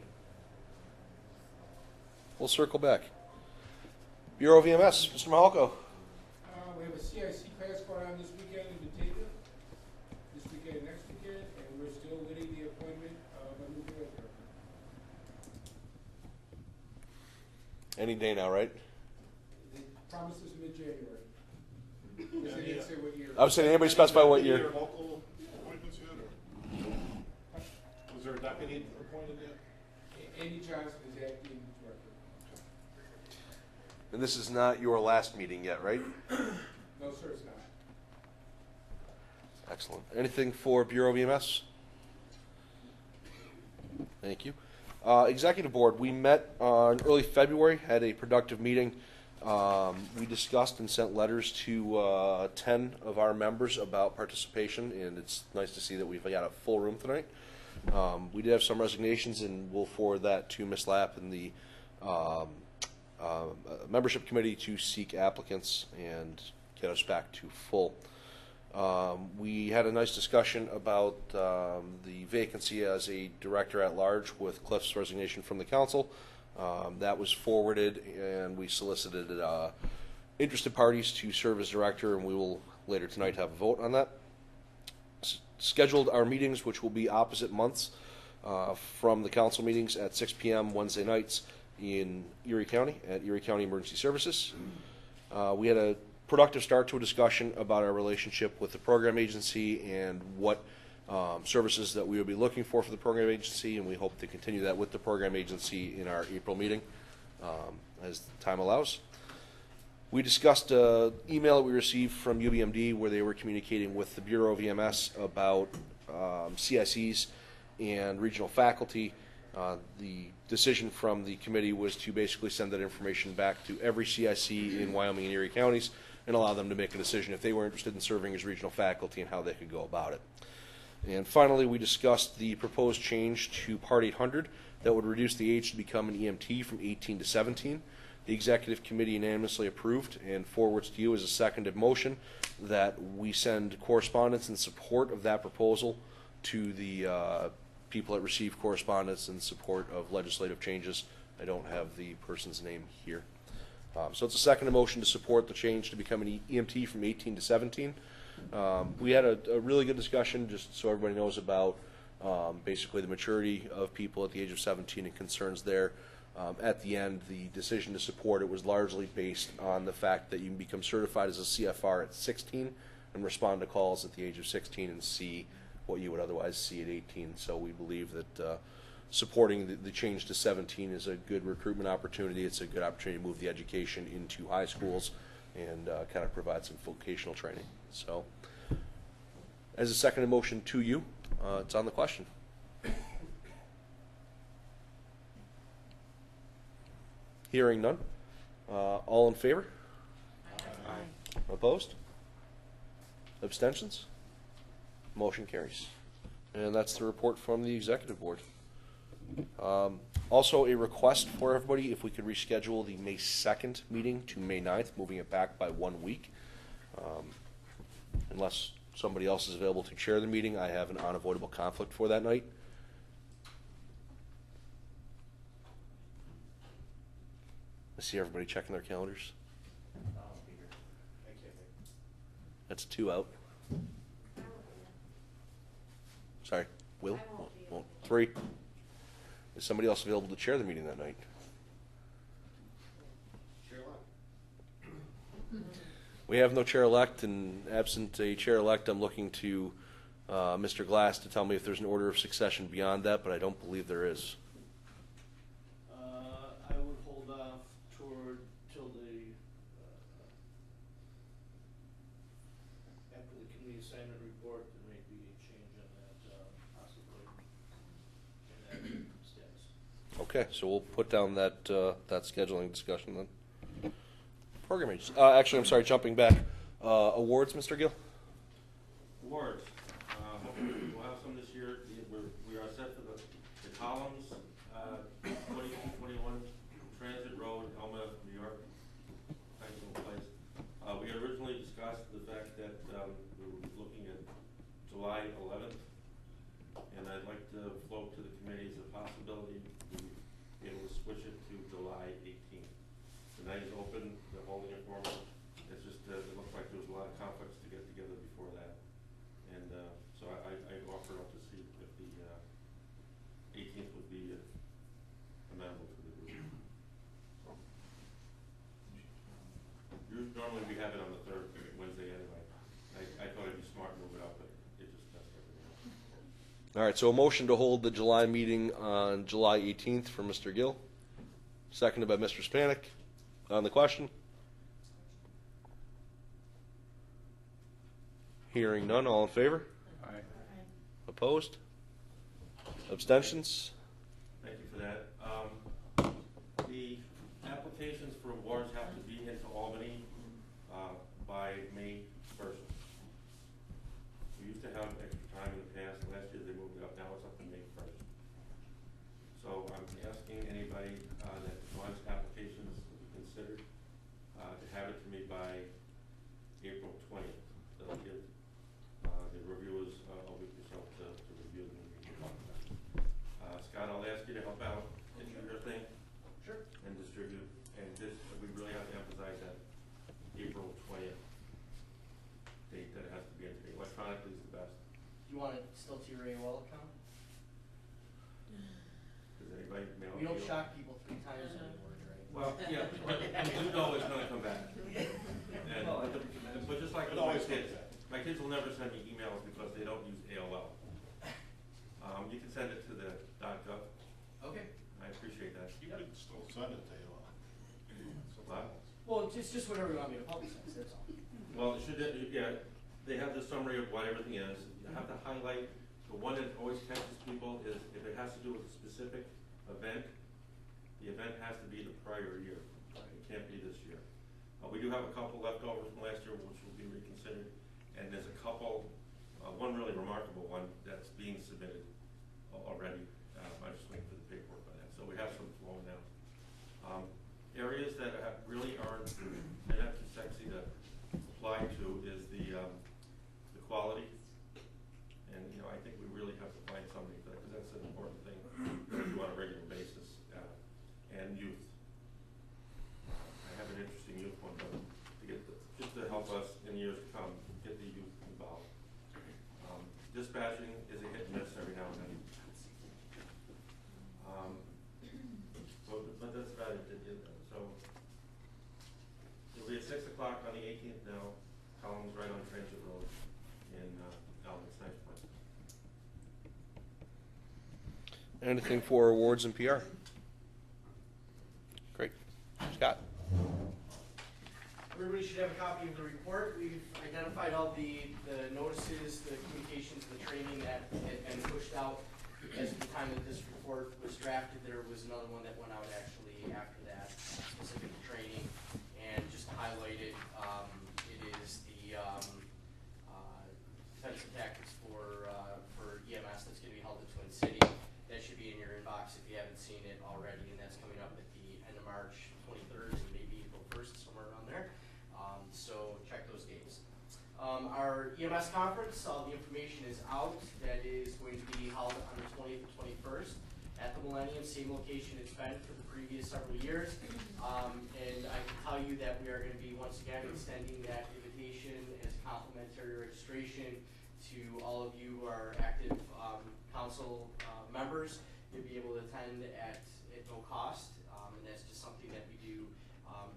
S1: We'll circle back. Bureau of EMS, Mr. Mahalko.
S14: We have a CIC class going on this weekend in Batavia, this weekend and next weekend, and we're still waiting the appointment of a new bureau director.
S1: Any day now, right?
S14: They promised us mid-January. Because they didn't say what year.
S1: I was saying, anybody specify what
S3: Any
S1: year?
S3: other local appointments yet, or? Was there a deputy appointed yet?
S14: Andy Johnson is acting director.
S1: And this is not your last meeting yet, right?
S14: No, sir, it's not.
S1: Excellent. Anything for Bureau of EMS? Thank you. Executive Board, we met in early February, had a productive meeting. We discussed and sent letters to 10 of our members about participation, and it's nice to see that we've got a full room tonight. We did have some resignations, and we'll forward that to Ms. Lapp and the membership committee to seek applicants and get us back to full. We had a nice discussion about the vacancy as a director at large with Cliff's resignation from the council. That was forwarded, and we solicited interested parties to serve as director, and we will later tonight have a vote on that. Scheduled our meetings, which will be opposite months from the council meetings at 6 p.m. Wednesday nights in Erie County at Erie County Emergency Services. We had a productive start to a discussion about our relationship with the program agency and what services that we would be looking for the program agency, and we hope to continue that with the program agency in our April meeting as time allows. We discussed an email that we received from UBMD where they were communicating with the Bureau of EMS about CICs and regional faculty. The decision from the committee was to basically send that information back to every CIC in Wyoming and Erie counties and allow them to make a decision if they were interested in serving as regional faculty and how they could go about it. And finally, we discussed the proposed change to Part 800 that would reduce the age to become an EMT from 18 to 17. The executive committee unanimously approved and forwards to you as a seconded motion that we send correspondence in support of that proposal to the people that receive correspondence in support of legislative changes. I don't have the person's name here. So it's a seconded motion to support the change to become an EMT from 18 to 17. We had a really good discussion, just so everybody knows about basically the maturity of people at the age of 17 and concerns there. At the end, the decision to support it was largely based on the fact that you can become certified as a CFR at 16 and respond to calls at the age of 16 and see what you would otherwise see at 18. So we believe that supporting the change to 17 is a good recruitment opportunity. It's a good opportunity to move the education into high schools and kind of provide some vocational training. So as a seconded motion to you, it's on the question. Hearing none, All in favor? Opposed? Abstentions? Motion carries. And that's the report from the executive board. Also, a request for everybody, if we could reschedule the May 2nd meeting to May 9th, moving it back by 1 week. Unless somebody else is available to chair the meeting, I have an unavoidable conflict for that night. I see everybody checking their calendars. That's 2 out. Sorry, Will? Won't. 3. Is somebody else available to chair the meeting that night? We have no chair-elect, and absent a chair-elect, I'm looking to Mr. Glass to tell me if there's an order of succession beyond that, but I don't believe there is.
S11: I would hold off till the, after the committee assignment report, there may be a change on that, possibly, in that status.
S1: Okay, so we'll put down that that scheduling discussion then. Program agents. Actually, I'm sorry, jumping back. Awards, Mr. Gill?
S9: Awards, hopefully we'll have some this year. We are set for the columns, 2221 Transit Road, Elma, New York. Nice little place. We had originally discussed the fact that we were looking at July 11th, and I'd like to float to the committees the possibility to be able to switch it to July 18th. The night is open, they're holding it for me. It's just, it looked like there was a lot of conflicts to get together before that. And so I offered up to see if the 18th would be amenable to the group. Normally we have it on the 3rd Wednesday anyway. I thought it'd be smart to move it up, but it just messed everything up.
S1: All right, so a motion to hold the July meeting on July 18th for Mr. Gill, seconded by Mr. Spanik. On the question? Hearing none, all in favor?
S6: Aye.
S1: Opposed? Abstentions?
S9: Thank you for that. The applications for awards have to be into Albany by May 1st. We used to have extra time in the past. Last year they moved it up. Now it's up to May 1st. So I'm asking anybody that wants applications to be considered to have it to me by April 20th. That'll give the reviewers a week or so to review them and talk about it. Scott, I'll ask you to help out, issue your thing.
S4: Sure.
S9: And distribute. And this, we really have to emphasize that April 20th date that it has to be entered. Electronically is the best.
S12: You want it still to your AOL account?
S9: Does anybody mail?
S12: We don't shock people 3 times anymore, right?
S9: Well, yeah, but you know it's gonna come back. And, but just like with my kids, my kids will never send me emails because they don't use AOL. You can send it to the .gov.
S12: Okay.
S9: I appreciate that.
S3: You could still send it to you.
S9: What?
S12: Well, just whatever you want me to publicize, that's all.
S9: Well, it should, yeah, they have the summary of what everything is. You have to highlight, the one that always catches people is if it has to do with a specific event, the event has to be the prior year. It can't be this year. We do have a couple left over from last year which will be reconsidered. And there's a couple, one really remarkable one that's being submitted already. I'm just waiting for the paperwork on that. So we have some flowing now. Areas that really aren't, they're not too sexy to apply to is the quality. And, you know, I think we really have to find somebody for that because that's an important thing to do on a regular basis. And youth. I have an interesting youth one, but to get just to help us in years to come, get the youth involved. Dispatching is a hit and miss every now and then. But that's about it. So it'll be at 6 o'clock on the 18th now. Columns right on Transit Road in Elm. It's nice place.
S1: Anything for awards and PR? Great. Scott?
S12: Everybody should have a copy of the report. We've identified all the notices, the communications, the training that had been pushed out. As of the time that this report was drafted, there was another one that went out actually after that, specific to training. it already, and that's coming up at the end of March 23rd and maybe April 1st, somewhere around there. So check those dates. Our EMS conference, all the information is out. That is going to be held on the 20th and 21st at the Millennium, same location it's been for the previous several years. And I can tell you that we are going to be once again extending that invitation as complimentary registration to all of you who are active council members. You'll be able to attend at no cost, and that's just something that we do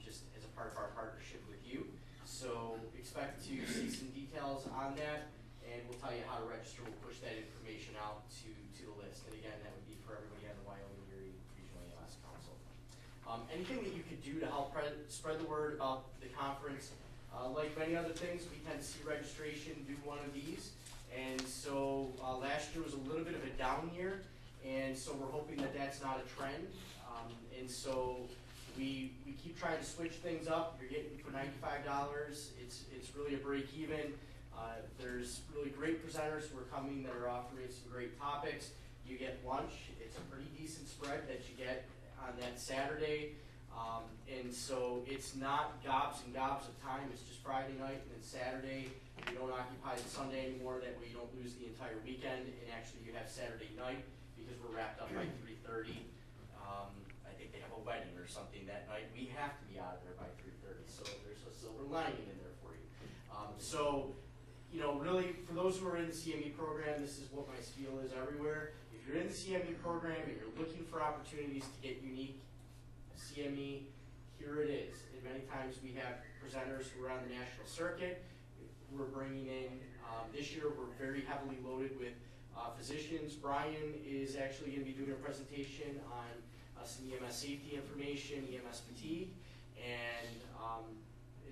S12: just as a part of our partnership with you. So expect to see some details on that, and we'll tell you how to register. We'll push that information out to the list. And again, that would be for everybody on the Wyoming-Erie Regional EMS Council. Anything that you could do to help spread the word about the conference, like many other things, we tend to see registration do one of these. And so last year was a little bit of a down year, and so we're hoping that that's not a trend. And so we keep trying to switch things up. You're getting for $95. It's really a break even. There's really great presenters who are coming that are offering some great topics. You get lunch. It's a pretty decent spread that you get on that Saturday. And so it's not gobs and gobs of time. It's just Friday night and then Saturday. You don't occupy the Sunday anymore. That way you don't lose the entire weekend. And actually you have Saturday night because we're wrapped up by 3:30. I think they have a wedding or something that night. We have to be out of there by 3:30. So there's a silver lining in there for you. So, you know, really, for those who are in the CME program, this is what my spiel is everywhere. If you're in the CME program and you're looking for opportunities to get unique CME, here it is. And many times we have presenters who are on the national circuit. We're bringing in, this year we're very heavily loaded with physicians. Brian is actually going to be doing a presentation on some EMS safety information, EMS fatigue, and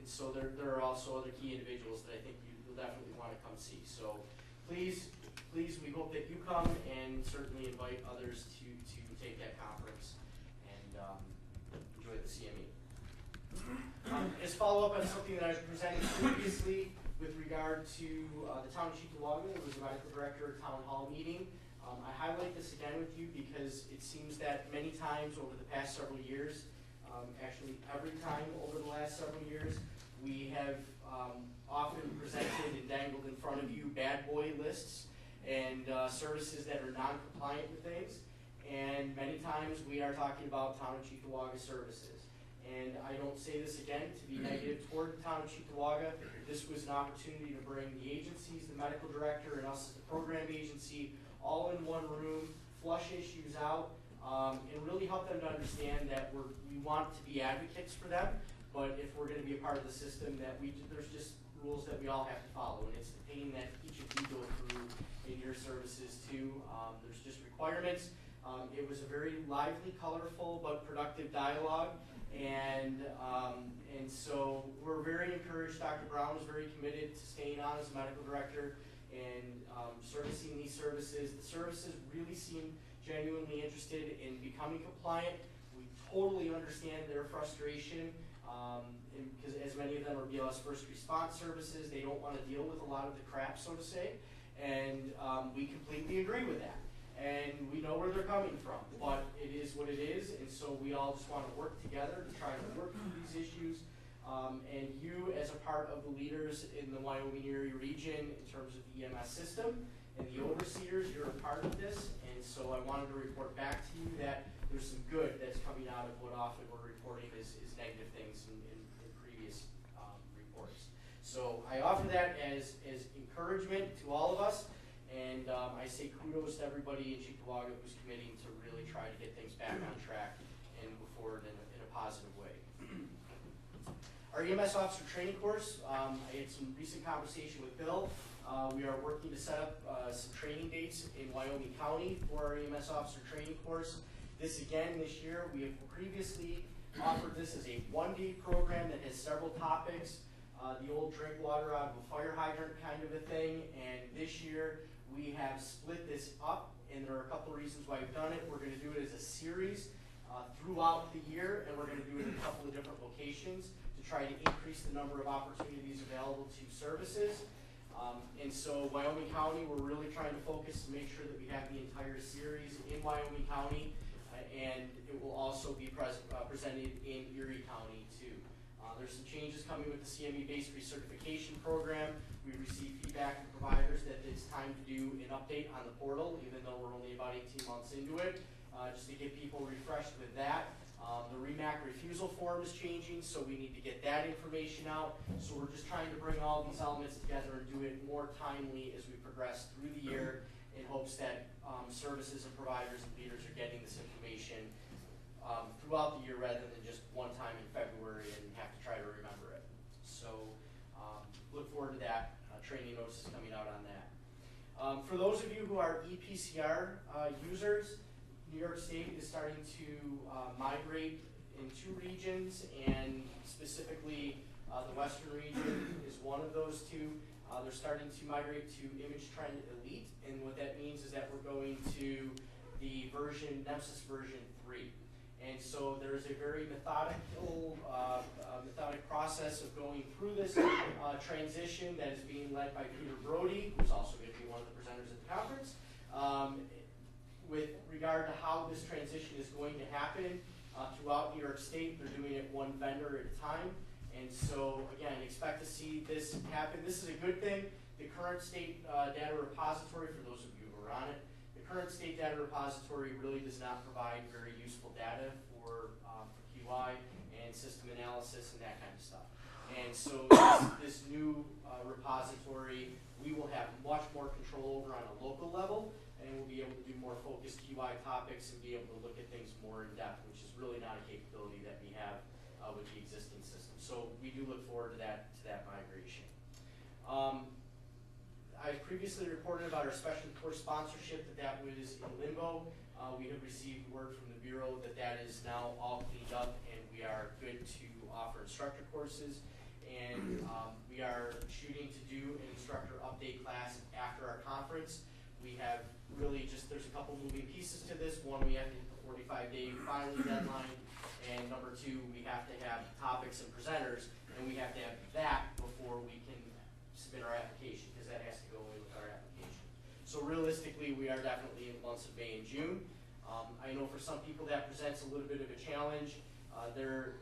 S12: so there are also other key individuals that I think you'll definitely want to come see. So please, we hope that you come and certainly invite others to take that conference and enjoy the CME. As follow-up on something that I presented previously with regard to the town of Cheektowaga, it was a medical director town hall meeting. I highlight this again with you because it seems that many times over the past several years, actually every time over the last several years, we have often presented and dangled in front of you bad boy lists and services that are non-compliant with things. And many times we are talking about town of Cheektowaga services. And I don't say this again to be negative toward the town of Cheektowaga. This was an opportunity to bring the agencies, the medical director, and us as the program agency all in one room, flush issues out, and really help them to understand that we want to be advocates for them, but if we're going to be a part of the system, that there's just rules that we all have to follow, and it's the pain that each of you go through in your services too. There's just requirements. It was a very lively, colorful, but productive dialogue, and so we're very encouraged. Dr. Brown was very committed to staying on as medical director and servicing these services. The services really seem genuinely interested in becoming compliant. We totally understand their frustration because as many of them are BLS first response services, they don't want to deal with a lot of the crap, so to say, and we completely agree with that. And we know where they're coming from, but it is what it is, and so we all just want to work together to try to work through these issues. And you, as a part of the leaders in the Wyoming-Erie region in terms of the EMS system and the overseers, you're a part of this. And so I wanted to report back to you that there's some good that's coming out of what often we're reporting is negative things in previous reports. So I offer that as encouragement to all of us. And I say kudos to everybody in Cheektowaga who's committing to really try to get things back on track and move forward in a positive way. Our EMS officer training course, I had some recent conversation with Bill. We are working to set up some training dates in Wyoming County for our EMS officer training course. This year, we have previously offered this as a one-day program that has several topics, the old drink water out of a fire hydrant kind of a thing, and this year we have split this up, and there are a couple of reasons why we've done it. We're going to do it as a series throughout the year, and we're going to do it in a couple of different locations to try to increase the number of opportunities available to services. And so Wyoming County, we're really trying to focus to make sure that we have the entire series in Wyoming County. and it will also be presented in Erie County too. There's some changes coming with the CME-based recertification program. We received feedback from providers that it's time to do an update on the portal, even though we're only about 18 months into it, just to get people refreshed with that. The REMAC refusal form is changing, so we need to get that information out. So we're just trying to bring all these elements together and do it more timely as we progress through the year, in hopes that services and providers and leaders are getting this information throughout the year rather than just one time in February and have to try to remember it. So look forward to that. Training notices coming out on that. For those of you who are EPCR users, New York State is starting to migrate in 2 regions, and specifically the Western region is one of those 2. They're starting to migrate to Image Trend Elite, and what that means is that we're going to the NEMSIS version 3. And so there's a very methodic process of going through this transition that is being led by Peter Brody, who's also going to be one of the presenters at the conference, with regard to how this transition is going to happen throughout New York State. They're doing it one vendor at a time. And so, again, expect to see this happen. This is a good thing. The current state data repository, for those of you who are on it, the current state data repository really does not provide very useful data for QI and system analysis and that kind of stuff. And so this new repository, we will have much more control over on a local level, and we'll be able to do more focused QI topics and be able to look at things more in depth, which is really not a capability that we have with the existing system. So we do look forward to that migration. I previously reported about our special course sponsorship, that was in limbo. We have received word from the Bureau that is now all cleaned up, and we are good to offer instructor courses. And we are shooting to do an instructor update class after our conference. We have really there's a couple moving pieces to this. One, we have to hit the 45-day filing deadline. And number 2, we have to have topics and presenters, and we have to have that before we can submit our application, because that has to go in with our application. So realistically, we are definitely in the months of May and June. I know for some people that presents a little bit of a challenge. There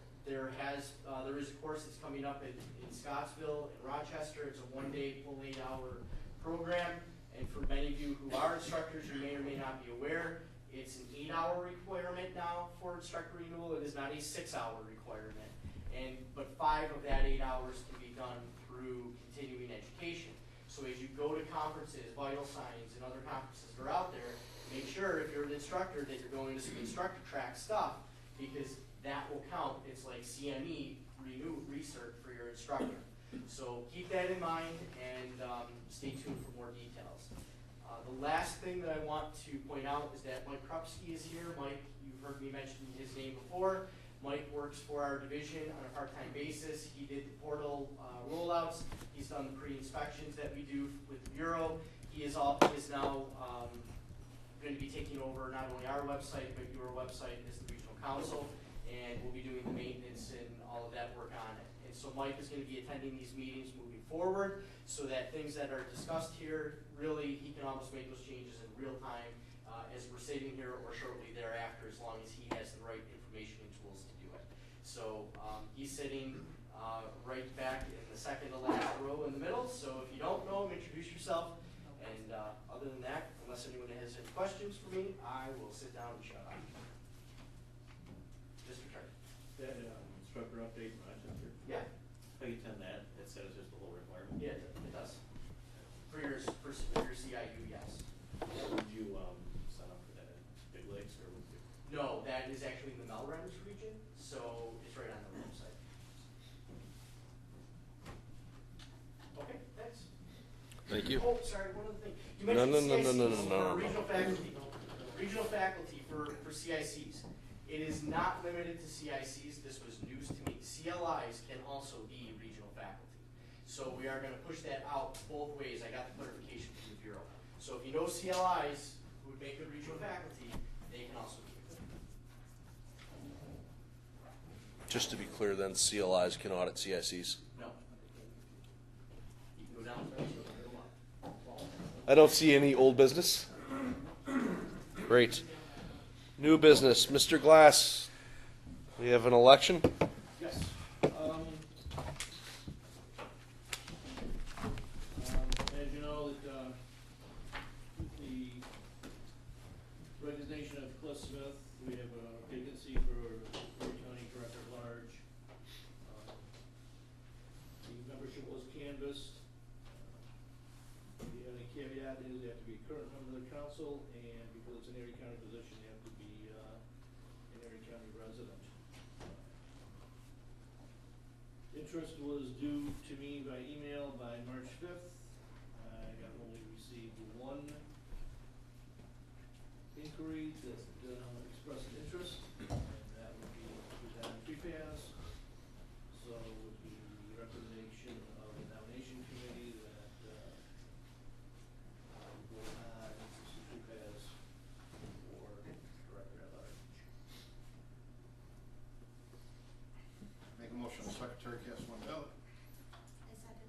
S12: is a course that's coming up in Scottsville and Rochester. It's a 1-day full 8-hour program, and for many of you who are instructors, you may or may not be aware, it's an 8-hour requirement now for instructor renewal. It is not a 6-hour requirement. But 5 of that 8 hours can be done through continuing education. So as you go to conferences, Vital Signs, and other conferences that are out there, make sure if you're an instructor that you're going to some instructor track stuff, because that will count. It's like CME research for your instructor. So keep that in mind, and stay tuned for more details. The last thing that I want to point out is that Mike Krupski is here. Mike, you've heard me mention his name before. Mike works for our division on a part-time basis. He did the portal rollouts. He's done the pre-inspections that we do with the Bureau. He is now going to be taking over not only our website, but your website as the regional council, and we'll be doing the maintenance and all of that work on it. And so Mike is going to be attending these meetings moving forward, so that things that are discussed here, really, he can almost make those changes in real time as we're sitting here or shortly thereafter, as long as he has the right information and tools to do it. So he's sitting right back in the second to last row in the middle. So if you don't know him, introduce yourself. And other than that, unless anyone has any questions for me, I will sit down and shut up. Mr. Turner.
S9: That instructor update in Rochester?
S12: Yeah.
S9: I can attend that. It says just a little requirement.
S12: Yeah, it does. For your CIU, yes.
S9: Would you sign up for that at Big Lakes, or would you?
S12: No, that is actually in the Melrose region, so it's right on the website. Okay, thanks.
S1: Thank you.
S12: Oh, sorry, one other thing. You
S1: No,
S12: mentioned
S1: no, no, no,
S12: CICs
S1: no, no, no,
S12: for
S1: no.
S12: regional faculty. Regional faculty for CICs. It is not limited to CICs. This was news to me. CLIs can also be regional faculty. So we are going to push that out both ways. I got the clarification from the Bureau. So if you know CLIs who would make good regional faculty, they can also be good.
S1: Just to be clear then, CLIs can audit CICs.
S12: No. You can go down there, so go up.
S1: I don't see any old business. Great. New business, Mr. Glass, we have an election.
S11: Yes. As you know, that, the resignation of Cliff Smith, we have a vacancy for Erie County Director at Large. The membership was canvassed. The only caveat is they have to be a current member of the council, and because it's an Erie County position, they have to be, an Erie County resident. Interest was due to me by email by March 5th. I have only received one inquiry that expressed an interest, and that would be Suzanne Treepass. So with the recommendation of the nomination committee that I will add Mr. Treepass for director at large.
S3: Make a motion, the secretary cast one ballot.
S10: I second.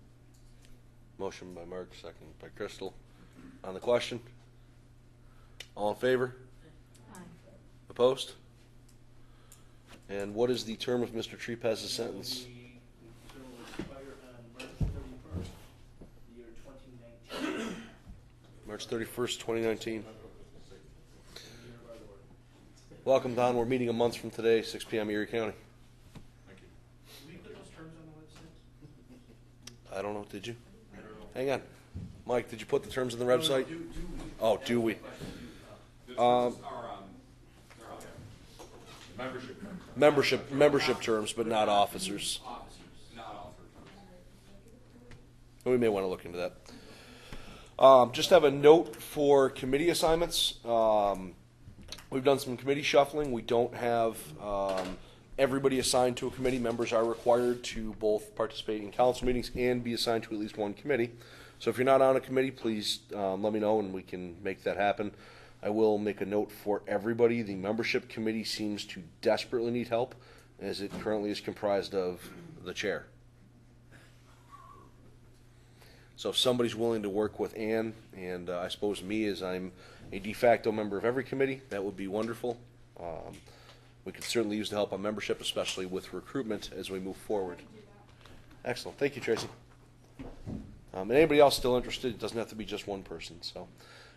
S1: Motion by Mark, second by Crystal. On the question? All in favor?
S5: Aye.
S1: Opposed? And what is the term of Mr. Treepass's sentence?
S11: The term will expire on March 31st, the year 2019.
S1: March 31st, 2019.
S11: Year of our Lord.
S1: Welcome, Don. We're meeting a month from today, 6 p.m. Erie County.
S7: Thank you.
S11: Did we put those terms on the website?
S1: I don't know. Did you?
S11: I don't know.
S1: Hang on. Mike, did you put the terms on the website?
S11: Do we?
S1: Oh, do we?
S7: The terms are, they're out there. Membership.
S1: Membership terms, but not officers.
S7: Officers, not officer terms.
S1: We may want to look into that. Just have a note for committee assignments. We've done some committee shuffling. We don't have everybody assigned to a committee. Members are required to both participate in council meetings and be assigned to at least one committee. So if you're not on a committee, please let me know and we can make that happen. I will make a note for everybody. The membership committee seems to desperately need help, as it currently is comprised of the chair. So if somebody's willing to work with Ann, and I suppose me, as I'm a de facto member of every committee, that would be wonderful. We could certainly use the help on membership, especially with recruitment as we move forward. Excellent. Thank you, Tracy. And anybody else still interested, it doesn't have to be just one person. So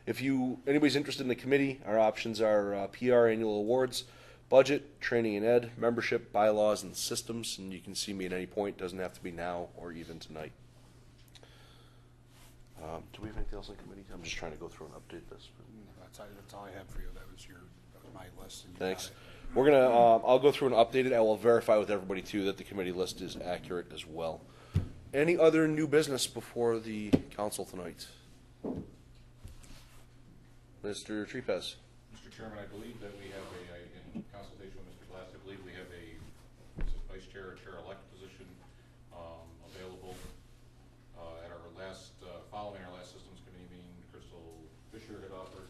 S1: if anybody's interested in the committee, our options are PR annual awards, budget, training and ed, membership, bylaws, and systems. And you can see me at any point. It doesn't have to be now or even tonight. Do we have anything else on committee? I'm just trying to go through and update this.
S6: That's all I had for you. That was my list. And you
S1: Thanks.
S6: got it.
S1: We're gonna. I'll go through and update it. I will verify with everybody too that the committee list is accurate as well. Any other new business before the council tonight? Mr. Treepass.
S7: Mr. Chairman, I believe that we have in consultation with Mr. Glass, I believe we have a vice chair or chair-elect position available. At our last, following our last systems committee meeting, Crystal Fisher had offered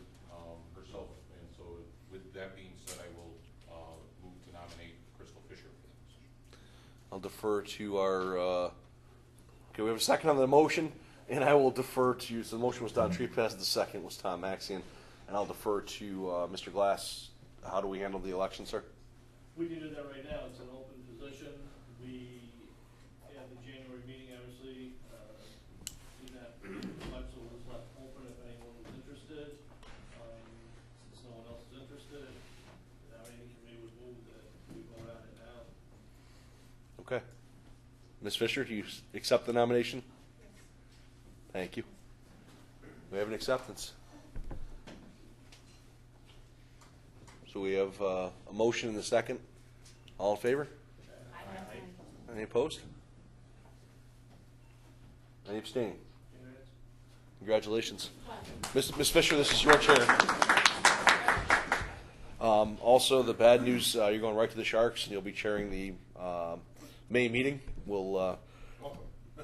S7: herself, and so with that being said, I will move to nominate Crystal Fisher for that position.
S1: I'll defer to our. Okay, we have a second on the motion, and I will defer to. So the motion was Don Treepass. The second was Tom Maxian, and I'll defer to Mr. Glass. How do we handle the election, sir?
S11: We can do that right now. It's an open position. We have the January meeting, obviously. That election was left open if anyone was interested. Since no one else is interested, the nominating committee would move that we vote on it now.
S1: Okay. Ms. Fisher, do you accept the nomination? Thank you. We have an acceptance. So we have a motion and a second. All in favor? Any opposed? Any abstaining? Congratulations. Ms. Fisher, this is your chair. Also, the bad news, you're going right to the Sharks, and you'll be chairing the May meeting. We'll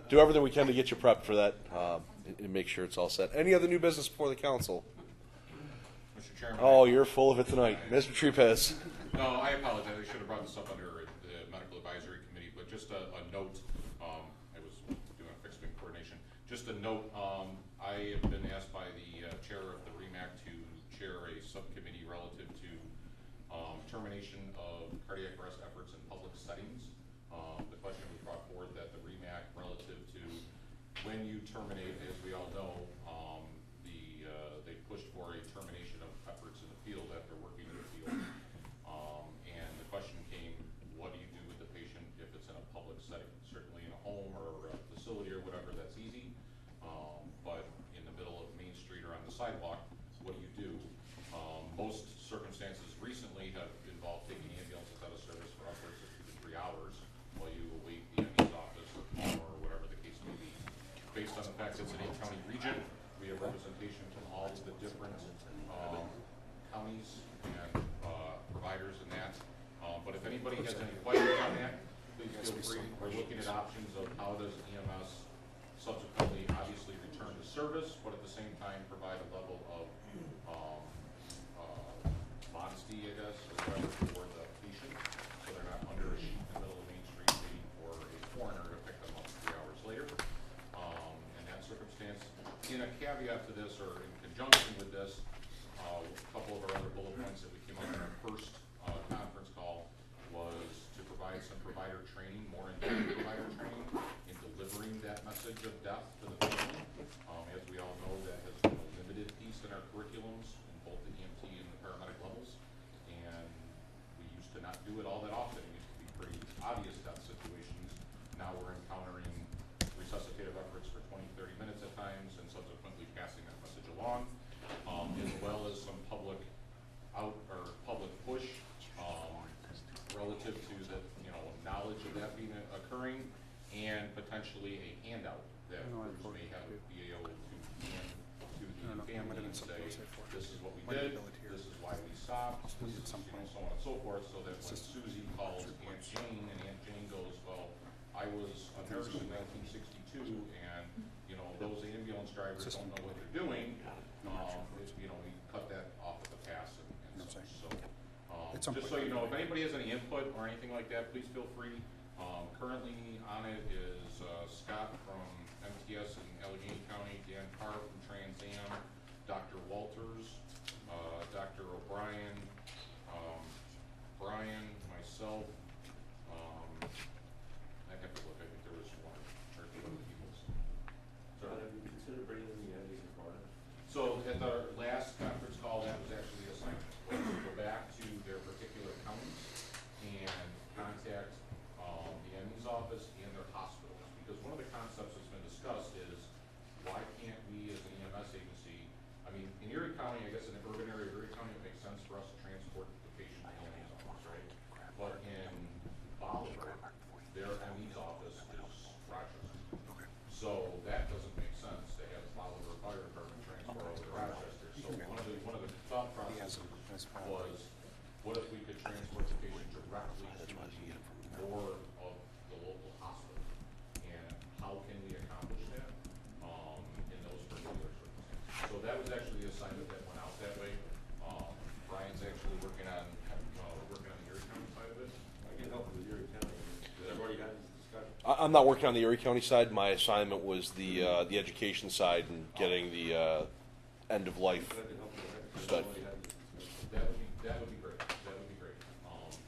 S1: do everything we can to get you prepped for that and make sure it's all set. Any other new business before the council?
S7: Mr. Chairman.
S1: Oh, you're full of it tonight. Mr. Treepass.
S7: No, I apologize. I should have brought this up under the medical advisory committee, but just a note. I was doing a fixed wing coordination. Just a note. I have been asked by the chair of the REMAC to chair a subcommittee relative to cardiac arrest efforts in public settings. The question was brought forward that the REMAC relative to when you terminate, as we all know, they pushed for a termination of efforts in the field after working in the field. And the question came, what do you do with the patient if it's in a public setting? Certainly in a home or a facility or whatever, that's easy. But in the middle of Main Street or on the sidewalk, what do you do? Most circumstances recently have involved taking ambulances out of service for upwards of 2 to 3 hours while you await the ME's office or whatever the case may be. Based on the fact that it's an 8-county region, we have representation from all of the different counties and providers in that. But if anybody has any questions on that, please feel free. We're looking at options of how does EMS subsequently obviously return to service, but at the same time provide a level of honesty, I guess, or whatever, for the patient, so they're not under a sheet in the middle of Main Street waiting for a coroner to pick them up 3 hours later. In that circumstance, in a caveat to this, or in conjunction with this, a couple of our other bullet points that we came up in our first conference call was to provide some provider training, more in-depth provider training in delivering that message of death to the family. As we all know, that has been a limited piece in our curriculums in both the EMT and the paramedic levels, and we used to not do it all that often. It used to be pretty obvious death situations. Now we're encountering resuscitative efforts for 20, 30 minutes at times, and subsequently passing that message along, as well as some public push relative to the knowledge of that being occurring, and potentially a handout that crews may have be able to hand to the family and say, this is what we did, this is why we stopped, this is, so on and so forth, so that when Susie calls Aunt Jane and Aunt Jane goes, well, I was a nurse in 1962, and those ambulance drivers don't know what they're doing. We cut that off at the pass and such. So, just so you know, if anybody has any input or anything like that, please feel free. Currently on it is Scott from MTS in Allegheny County, Dan Carr from Trans Am, Dr. Walters, Dr. O'Brien, Brian, myself. I'd have to look. I think there was one or two other people.
S9: Have you considered bringing in the entities in Florida?
S7: So at the last conference call, that was actually the assignment, was to go back to their particular counties and contact the ME's office and their hospitals. Because one of the concepts that's been discussed is, why can't we as an EMS agency, I mean, in Erie County, I guess in the urban area of Erie County, it makes sense for us to transport the patient to the ME's office, right? But in Bolivar, their ME's office is Rochester. So that doesn't make sense to have Bolivar Fire Department transfer over to Rochester. So one of the thought processes was, what if we could transport the patient directly to more of the local hospital? And how can we accomplish that in those particular circumstances? So that was actually the assignment that went out that way. Brian's actually working on the Erie County side of it.
S9: I can help with Erie County. I've already had this discussion.
S1: I'm not working on the Erie County side. My assignment was the education side and getting the end of life stuff.
S7: That would be great. That would be great.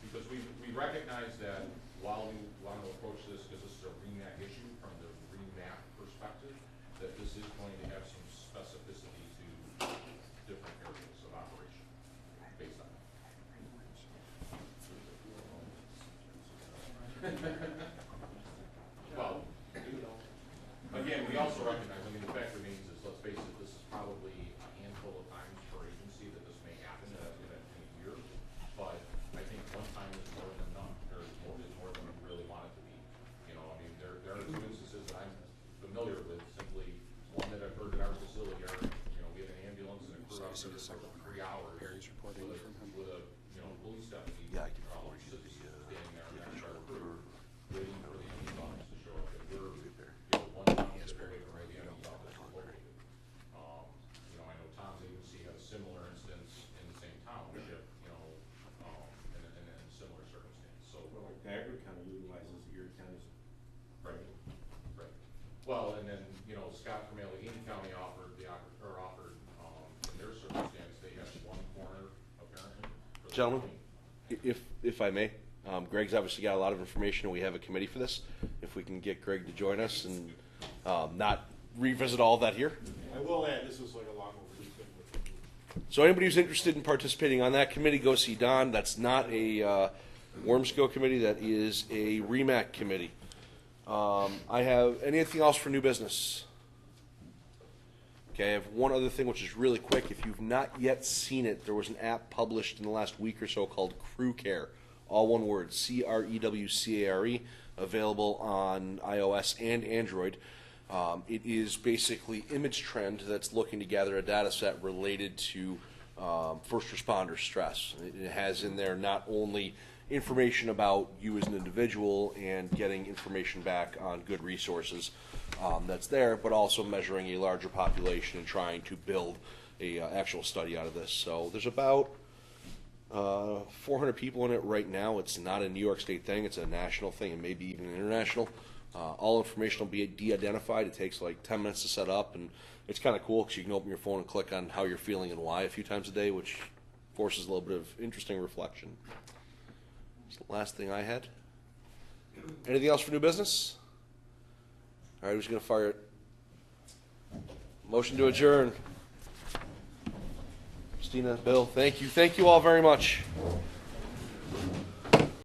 S7: Because we recognize that while we want to approach this, because this is a REMAC issue from the REMAC perspective, that this is going to have some specificity to different areas of operation based on that. Well, again, we also recognize, the fact remains is, let's face it, this is probably a handful of times per agency that this may happen in a year. But I think one time is more than enough, or is more than we really want it to be. There are two instances that I'm familiar with, simply one that I've heard at our facility are, we have an ambulance and a crew out there for 3 hours with a police deputy.
S1: Yeah, I can follow you.
S7: Standing there next to our crew, waiting for the ME's office to show up. We're one township away from where the ME's office is located. I know Tom's agency had a similar instance in the same township, in a similar circumstance. So,
S9: Niagara County utilizes Erie County's.
S7: right. Well, and then Scott from Allegheny County offered in their circumstance, they had one corner apparently.
S1: Gentlemen, if I may, Greg's obviously got a lot of information, and we have a committee for this. If we can get Greg to join us and not revisit all of that here.
S3: I will add, this is like a long overdue thing.
S1: So anybody who's interested in participating on that committee, go see Don. That's not a WEREMSCO committee. That is a REMAC committee. I have anything else for new business? Okay, I have one other thing which is really quick. If you've not yet seen it, there was an app published in the last week or so called Crew Care. All one word, CREWCARE, available on iOS and Android. It is basically image trend that's looking to gather a data set related to first responder stress. It has in there not only information about you as an individual and getting information back on good resources that's there, but also measuring a larger population and trying to build a actual study out of this. So there's about 400 people in it right now. It's not a New York State thing. It's a national thing and maybe even international. All information will be de-identified. It takes like 10 minutes to set up, and it's kind of cool because you can open your phone and click on how you're feeling and why a few times a day, which forces a little bit of interesting reflection. That's the last thing I had. Anything else for new business? All right, who's going to fire it? Motion to adjourn. Christina, Bill, thank you. Thank you all very much.